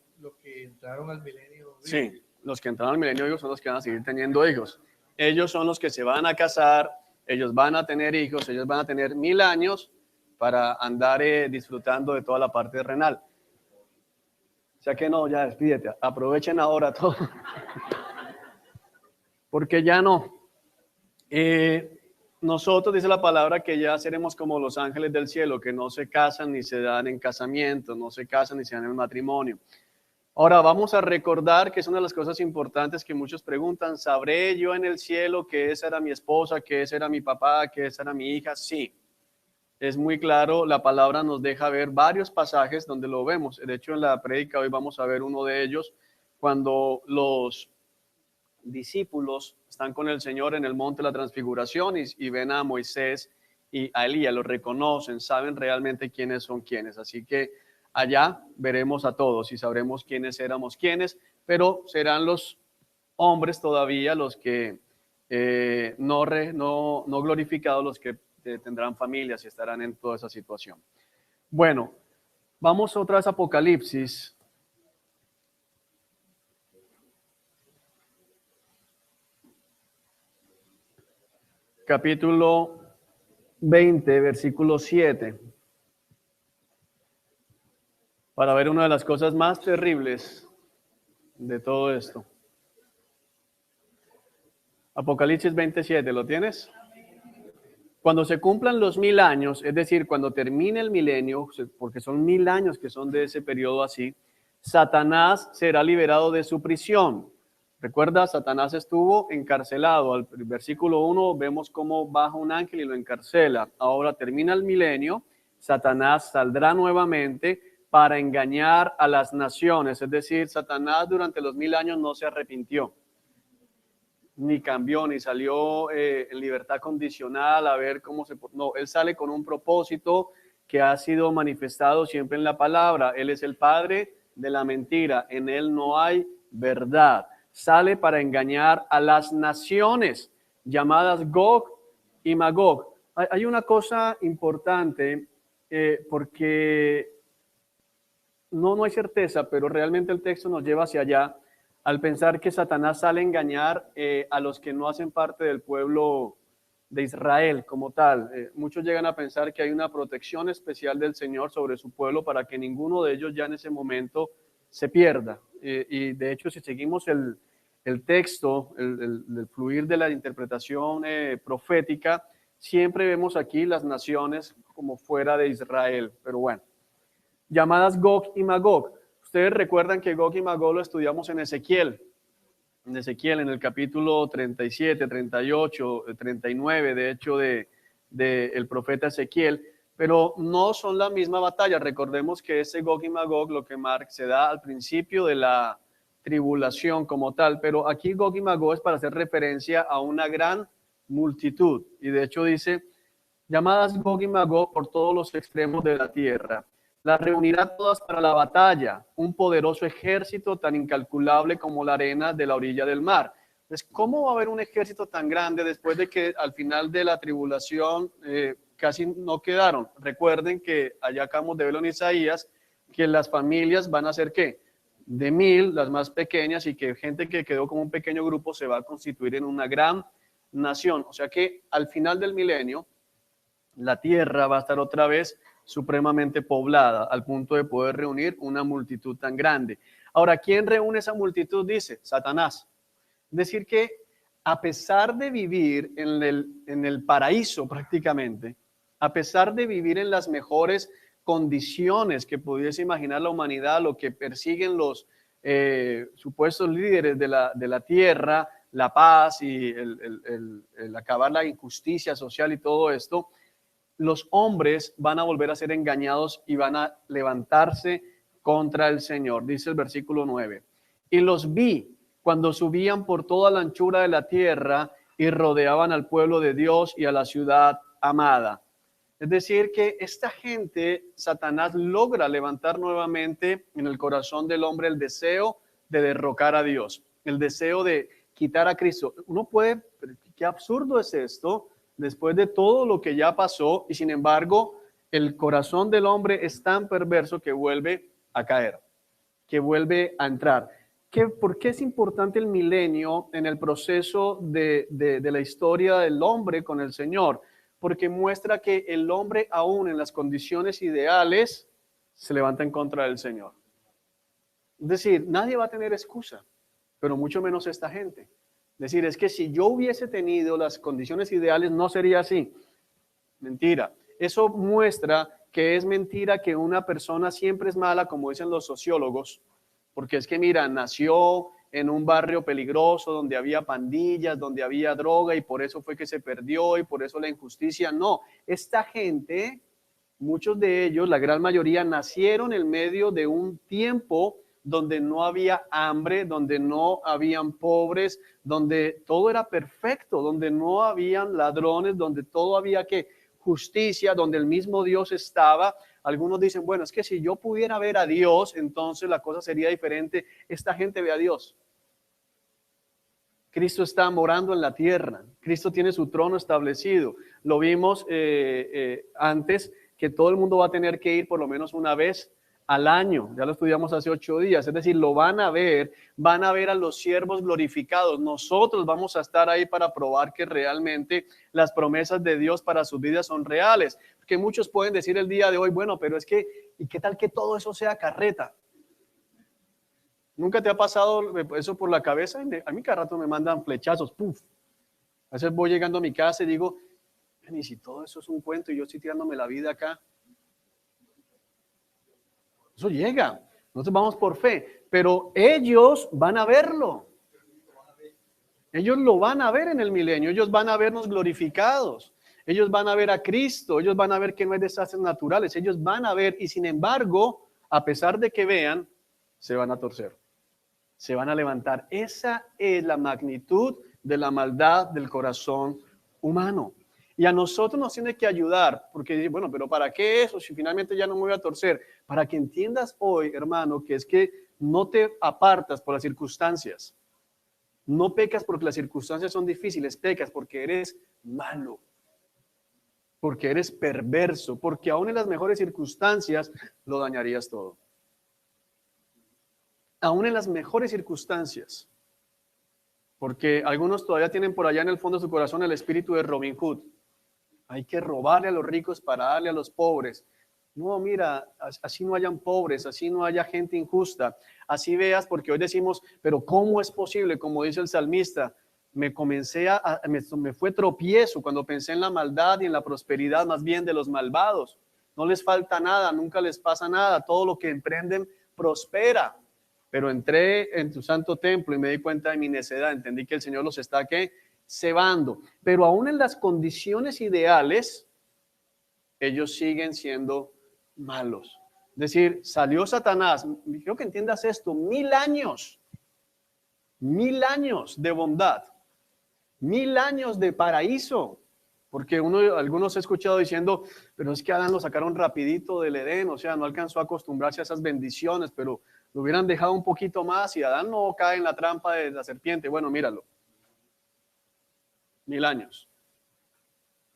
entraron al milenio.
Sí, los que entraron al milenio hijos son los que van a seguir teniendo hijos. Ellos son los que se van a casar, ellos van a tener hijos, ellos van a tener 1000 años para andar disfrutando de toda la parte renal. O sea que no, ya despídete, aprovechen ahora todo. Porque ya no. Nosotros, dice la palabra, que ya seremos como los ángeles del cielo, que no se casan ni se dan en casamiento, no se casan ni se dan en matrimonio. Ahora vamos a recordar que es una de las cosas importantes que muchos preguntan, ¿sabré yo en el cielo que esa era mi esposa, que ese era mi papá, que esa era mi hija? Sí, es muy claro, la palabra nos deja ver varios pasajes donde lo vemos. De hecho, en la prédica hoy vamos a ver uno de ellos, cuando los discípulos están con el Señor en el monte de la transfiguración y ven a Moisés y a Elías, los reconocen, saben realmente quiénes son quiénes. Así que allá veremos a todos y sabremos quiénes éramos quiénes, pero serán los hombres todavía los que no glorificados, los que tendrán familias y estarán en toda esa situación. Bueno, vamos otra vez a Apocalipsis. Capítulo 20, versículo 7. Para ver una de las cosas más terribles de todo esto. Apocalipsis 27, ¿lo tienes? Cuando se cumplan los 1000 años, es decir, cuando termine el milenio, porque son 1000 años que son de ese periodo así, Satanás será liberado de su prisión. Recuerda, Satanás estuvo encarcelado. Al versículo 1 vemos cómo baja un ángel y lo encarcela. Ahora termina el milenio, Satanás saldrá nuevamente para engañar a las naciones. Es decir, Satanás durante los 1000 años no se arrepintió, ni cambió, ni salió en libertad condicional a ver cómo se... No, él sale con un propósito que ha sido manifestado siempre en la palabra. Él es el padre de la mentira, en él no hay verdad. Sale para engañar a las naciones llamadas Gog y Magog. Hay una cosa importante porque no hay certeza, pero realmente el texto nos lleva hacia allá al pensar que Satanás sale a engañar a los que no hacen parte del pueblo de Israel como tal. Muchos llegan a pensar que hay una protección especial del Señor sobre su pueblo para que ninguno de ellos ya en ese momento se pierda. Y de hecho, si seguimos el texto, el fluir de la interpretación profética, siempre vemos aquí las naciones como fuera de Israel. Pero bueno, llamadas Gog y Magog. Ustedes recuerdan que Gog y Magog lo estudiamos en Ezequiel, en el capítulo 37, 38, 39, de hecho, el profeta Ezequiel, pero no son la misma batalla. Recordemos que ese Gog y Magog, lo que se da al principio de la tribulación como tal, pero aquí Gog y Magog es para hacer referencia a una gran multitud, y de hecho dice, llamadas Gog y Magog por todos los extremos de la tierra. las reunirá todas para la batalla, un poderoso ejército tan incalculable como la arena de la orilla del mar. Entonces, ¿cómo va a haber un ejército tan grande después de que al final de la tribulación casi no quedaron? Recuerden que allá acabamos de verlo en Isaías, que las familias van a ser ¿qué? De 1000, las más pequeñas, y que gente que quedó como un pequeño grupo se va a constituir en una gran nación. O sea que al final del milenio, la tierra va a estar otra vez supremamente poblada, al punto de poder reunir una multitud tan grande. Ahora, ¿quién reúne esa multitud? Dice Satanás. Es decir que a pesar de vivir en el paraíso prácticamente, a pesar de vivir en las mejores condiciones que pudiese imaginar la humanidad, lo que persiguen los supuestos líderes de la tierra, la paz y el acabar la injusticia social y todo esto, los hombres van a volver a ser engañados y van a levantarse contra el Señor. Dice el versículo 9. Y los vi cuando subían por toda la anchura de la tierra y rodeaban al pueblo de Dios y a la ciudad amada. Es decir, que esta gente, Satanás logra levantar nuevamente en el corazón del hombre el deseo de derrocar a Dios, el deseo de quitar a Cristo. Uno puede, qué absurdo es esto, después de todo lo que ya pasó, y sin embargo, el corazón del hombre es tan perverso que vuelve a caer, que vuelve a entrar. ¿Por qué es importante el milenio en el proceso de la historia del hombre con el Señor? Porque muestra que el hombre, aún en las condiciones ideales, se levanta en contra del Señor. Es decir, nadie va a tener excusa, pero mucho menos esta gente. Es decir, es que si yo hubiese tenido las condiciones ideales, no sería así. Mentira. Eso muestra que es mentira que una persona siempre es mala, como dicen los sociólogos, porque es que, mira, nació en un barrio peligroso donde había pandillas, donde había droga y por eso fue que se perdió y por eso la injusticia. No, esta gente, muchos de ellos, la gran mayoría, nacieron en medio de un tiempo donde no había hambre, donde no habían pobres, donde todo era perfecto, donde no habían ladrones, donde todo había que justicia, donde el mismo Dios estaba. Algunos dicen, bueno, es que si yo pudiera ver a Dios, entonces la cosa sería diferente. Esta gente ve a Dios. Cristo está morando en la tierra. Cristo tiene su trono establecido. Lo vimos antes, que todo el mundo va a tener que ir por lo menos una vez al año. Ya lo estudiamos hace 8 días. Es decir, lo van a ver a los siervos glorificados. Nosotros vamos a estar ahí para probar que realmente las promesas de Dios para sus vidas son reales. Porque muchos pueden decir el día de hoy, bueno, pero es que, ¿y qué tal que todo eso sea carreta? ¿Nunca te ha pasado eso por la cabeza? A mí cada rato me mandan flechazos, ¡puf! A veces voy llegando a mi casa y digo, y si todo eso es un cuento y yo estoy tirándome la vida acá. Eso llega. Nosotros vamos por fe, pero ellos van a verlo. Ellos lo van a ver en el milenio. Ellos van a vernos glorificados. Ellos van a ver a Cristo. Ellos van a ver que no hay desastres naturales. Ellos van a ver y sin embargo, a pesar de que vean, se van a torcer. Se van a levantar. Esa es la magnitud de la maldad del corazón humano. Y a nosotros nos tiene que ayudar, porque bueno, pero ¿para qué eso? Si finalmente ya no me voy a torcer. Para que entiendas hoy, hermano, que es que no te apartas por las circunstancias. No pecas porque las circunstancias son difíciles, pecas porque eres malo. Porque eres perverso, porque aún en las mejores circunstancias lo dañarías todo. Aún en las mejores circunstancias. Porque algunos todavía tienen por allá en el fondo de su corazón el espíritu de Robin Hood. Hay que robarle a los ricos para darle a los pobres. No, mira, así no hayan pobres, así no haya gente injusta. Así veas, porque hoy decimos, pero ¿cómo es posible? Como dice el salmista, me fue tropiezo cuando pensé en la maldad y en la prosperidad más bien de los malvados. No les falta nada, nunca les pasa nada. Todo lo que emprenden prospera. Pero entré en tu santo templo y me di cuenta de mi necedad. Entendí que el Señor los está, ¿qué? Cebando. Pero aún en las condiciones ideales, ellos siguen siendo malos. Es decir, salió Satanás. Quiero que entiendas esto. 1000 años. 1000 años de bondad. 1000 años de paraíso. Porque algunos he escuchado diciendo, pero es que Adán lo sacaron rapidito del Edén, o sea, no alcanzó a acostumbrarse a esas bendiciones, pero lo hubieran dejado un poquito más y Adán no cae en la trampa de la serpiente. Bueno, míralo. 1000 años.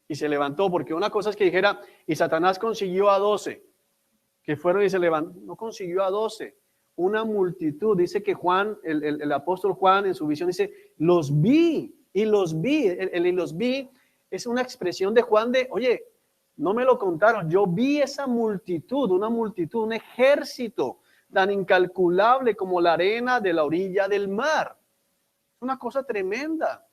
Y se levantó, porque una cosa es que dijera, y Satanás consiguió a 12, que fueron y se levantó, no consiguió a 12, una multitud. Dice que Juan, el apóstol Juan en su visión dice, los vi, y los vi, y los vi es una expresión de Juan de, oye, no me lo contaron, yo vi esa multitud, una multitud, un ejército tan incalculable como la arena de la orilla del mar. Una cosa tremenda.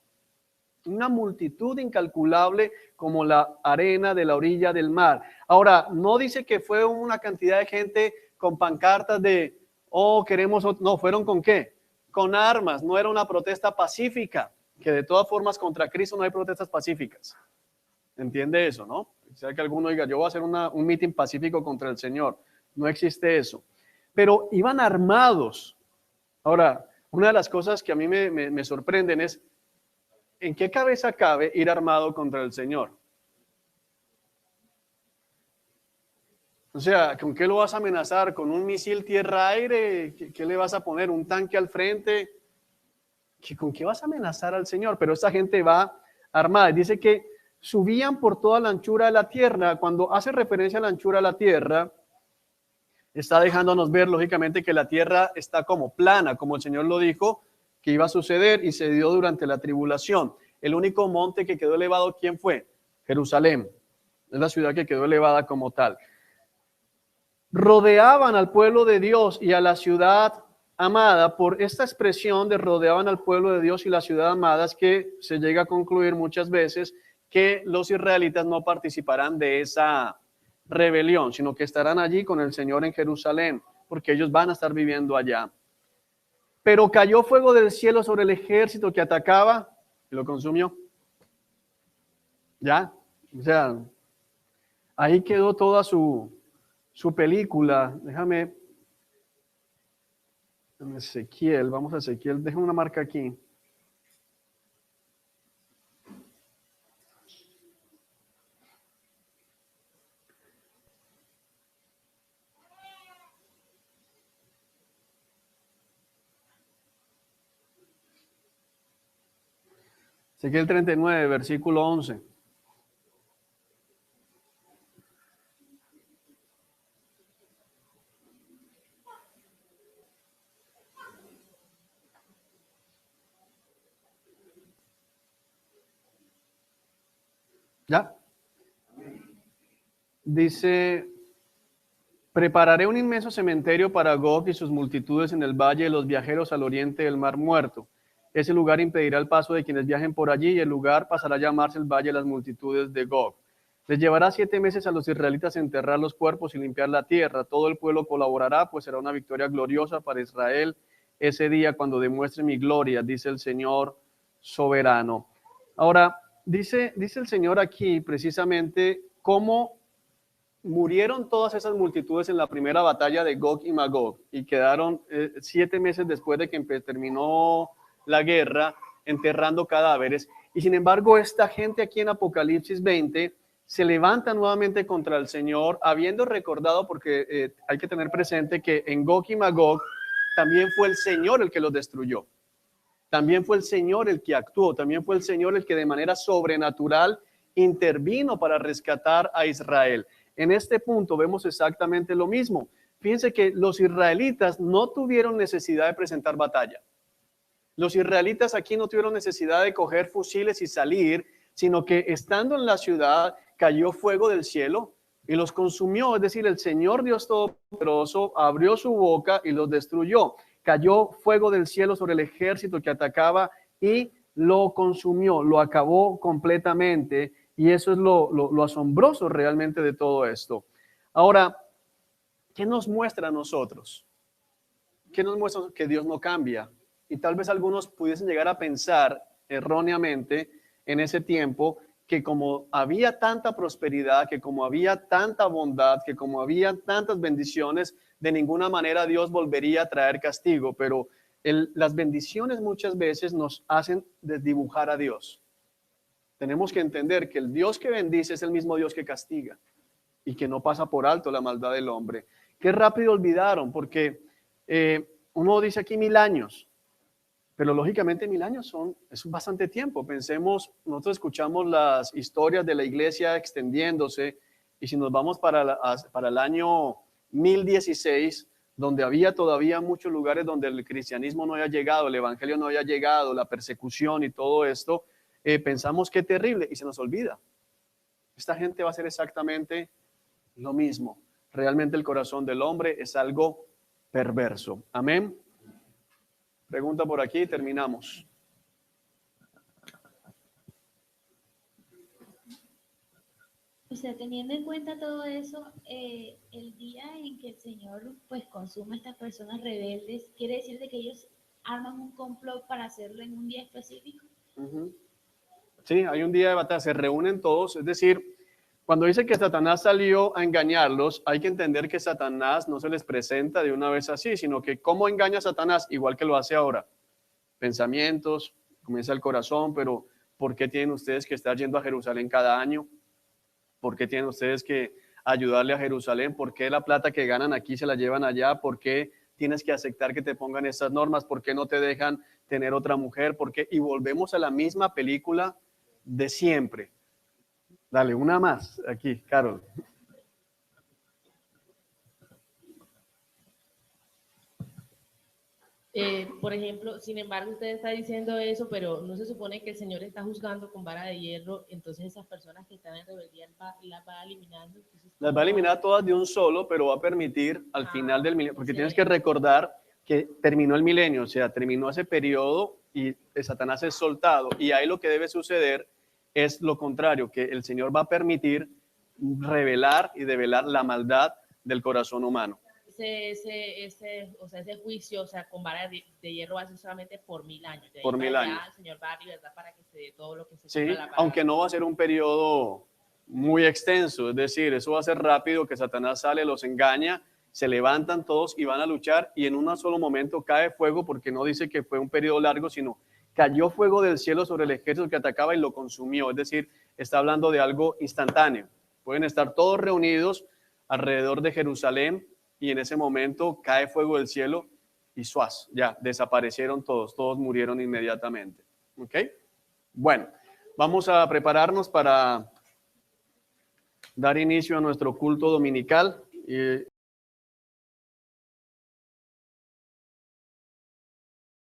Una multitud incalculable como la arena de la orilla del mar. Ahora, no dice que fue una cantidad de gente con pancartas de, oh, queremos, no, fueron con qué? Con armas, no era una protesta pacífica, que de todas formas contra Cristo no hay protestas pacíficas. ¿Entiende eso, no? Sea que alguno diga, yo voy a hacer un mitin pacífico contra el Señor. No existe eso. Pero iban armados. Ahora, una de las cosas que a mí me sorprenden es, ¿en qué cabeza cabe ir armado contra el Señor? O sea, ¿con qué lo vas a amenazar? ¿Con un misil tierra-aire? ¿Qué le vas a poner? ¿Un tanque al frente? ¿Con qué vas a amenazar al Señor? Pero esta gente va armada. Dice que subían por toda la anchura de la tierra. Cuando hace referencia a la anchura de la tierra, está dejándonos ver, lógicamente, que la tierra está como plana, como el Señor lo dijo, que iba a suceder y se dio durante la tribulación. El único monte que quedó elevado, ¿quién fue? Jerusalén. Es la ciudad que quedó elevada como tal. Rodeaban al pueblo de Dios y a la ciudad amada. Por esta expresión de rodeaban al pueblo de Dios y la ciudad amada es que se llega a concluir muchas veces que los israelitas no participarán de esa rebelión, sino que estarán allí con el Señor en Jerusalén, porque ellos van a estar viviendo allá. Pero cayó fuego del cielo sobre el ejército que atacaba y lo consumió. ¿Ya? O sea, ahí quedó toda su película. Déjame Ezequiel, vamos a Ezequiel, deja una marca aquí. Ezequiel 39, versículo 11. ¿Ya? Dice, prepararé un inmenso cementerio para Gog y sus multitudes en el valle de los viajeros al oriente del Mar Muerto. Ese lugar impedirá el paso de quienes viajen por allí y el lugar pasará a llamarse el Valle de las Multitudes de Gog. Les llevará 7 meses a los israelitas a enterrar los cuerpos y limpiar la tierra. Todo el pueblo colaborará, pues será una victoria gloriosa para Israel ese día cuando demuestre mi gloria, dice el Señor soberano. Ahora, dice el Señor aquí precisamente cómo murieron todas esas multitudes en la primera batalla de Gog y Magog y quedaron 7 meses después de que terminó la guerra, enterrando cadáveres. Y sin embargo, esta gente aquí en Apocalipsis 20 se levanta nuevamente contra el Señor, habiendo recordado, porque hay que tener presente que en Gog y Magog también fue el Señor el que los destruyó. También fue el Señor el que actuó, también fue el Señor el que de manera sobrenatural intervino para rescatar a Israel. En este punto vemos exactamente lo mismo. Fíjense que los israelitas no tuvieron necesidad de presentar batalla. Los israelitas aquí no tuvieron necesidad de coger fusiles y salir, sino que estando en la ciudad cayó fuego del cielo y los consumió. Es decir, el Señor Dios Todopoderoso abrió su boca y los destruyó. Cayó fuego del cielo sobre el ejército que atacaba y lo consumió, lo acabó completamente. Y eso es lo asombroso realmente de todo esto. Ahora, ¿qué nos muestra a nosotros? ¿Qué nos muestra? Que Dios no cambia. Y tal vez algunos pudiesen llegar a pensar erróneamente en ese tiempo que como había tanta prosperidad, que como había tanta bondad, que como había tantas bendiciones, de ninguna manera Dios volvería a traer castigo. Pero las bendiciones muchas veces nos hacen desdibujar a Dios. Tenemos que entender que el Dios que bendice es el mismo Dios que castiga y que no pasa por alto la maldad del hombre. Qué rápido olvidaron, porque uno dice aquí 1000 años, pero lógicamente 1000 años es bastante tiempo. Pensemos, nosotros escuchamos las historias de la iglesia extendiéndose, y si nos vamos para el año 1016, donde había todavía muchos lugares donde el cristianismo no había llegado, el evangelio no había llegado, la persecución y todo esto, pensamos qué terrible y se nos olvida. Esta gente va a hacer exactamente lo mismo. Realmente el corazón del hombre es algo perverso. Amén. Pregunta por aquí y terminamos.
O sea, teniendo en cuenta todo eso, el día en que el Señor pues consuma a estas personas rebeldes, ¿quiere decir de que ellos arman un complot para hacerlo en un día específico?
Sí, hay un día de batalla, se reúnen todos, es decir, cuando dice que Satanás salió a engañarlos, hay que entender que Satanás no se les presenta de una vez así, sino que ¿cómo engaña a Satanás? Igual que lo hace ahora. Pensamientos, comienza el corazón, pero ¿por qué tienen ustedes que estar yendo a Jerusalén cada año? ¿Por qué tienen ustedes que ayudarle a Jerusalén? ¿Por qué la plata que ganan aquí se la llevan allá? ¿Por qué tienes que aceptar que te pongan estas normas? ¿Por qué no te dejan tener otra mujer? ¿Por qué? Y volvemos a la misma película de siempre. Dale, una más aquí, Carol.
Por ejemplo, sin embargo, usted está diciendo eso, pero no se supone que el Señor está juzgando con vara de hierro, entonces esas personas que están en rebeldía las va eliminando. Entonces,
Las va a eliminar todas de un solo, pero va a permitir al final del milenio, porque tienes que recordar que terminó el milenio, o sea, terminó ese periodo y Satanás es soltado, y ahí lo que debe suceder es lo contrario, que el Señor va a permitir revelar y develar la maldad del corazón humano.
Ese juicio, o sea, con vara de hierro va a ser solamente por 1000 años. De ahí
por 1000 años.
El Señor va a libertad para que se dé todo lo que se
Sí,
la
aunque no va a ser un periodo muy extenso, es decir, eso va a ser rápido, que Satanás sale, los engaña, se levantan todos y van a luchar, y en un solo momento cae fuego, porque no dice que fue un periodo largo, sino cayó fuego del cielo sobre el ejército que atacaba y lo consumió, es decir, está hablando de algo instantáneo. Pueden estar todos reunidos alrededor de Jerusalén y en ese momento cae fuego del cielo y ¡suaz! Ya desaparecieron todos murieron inmediatamente. ¿Ok? Bueno, vamos a prepararnos para dar inicio a nuestro culto dominical.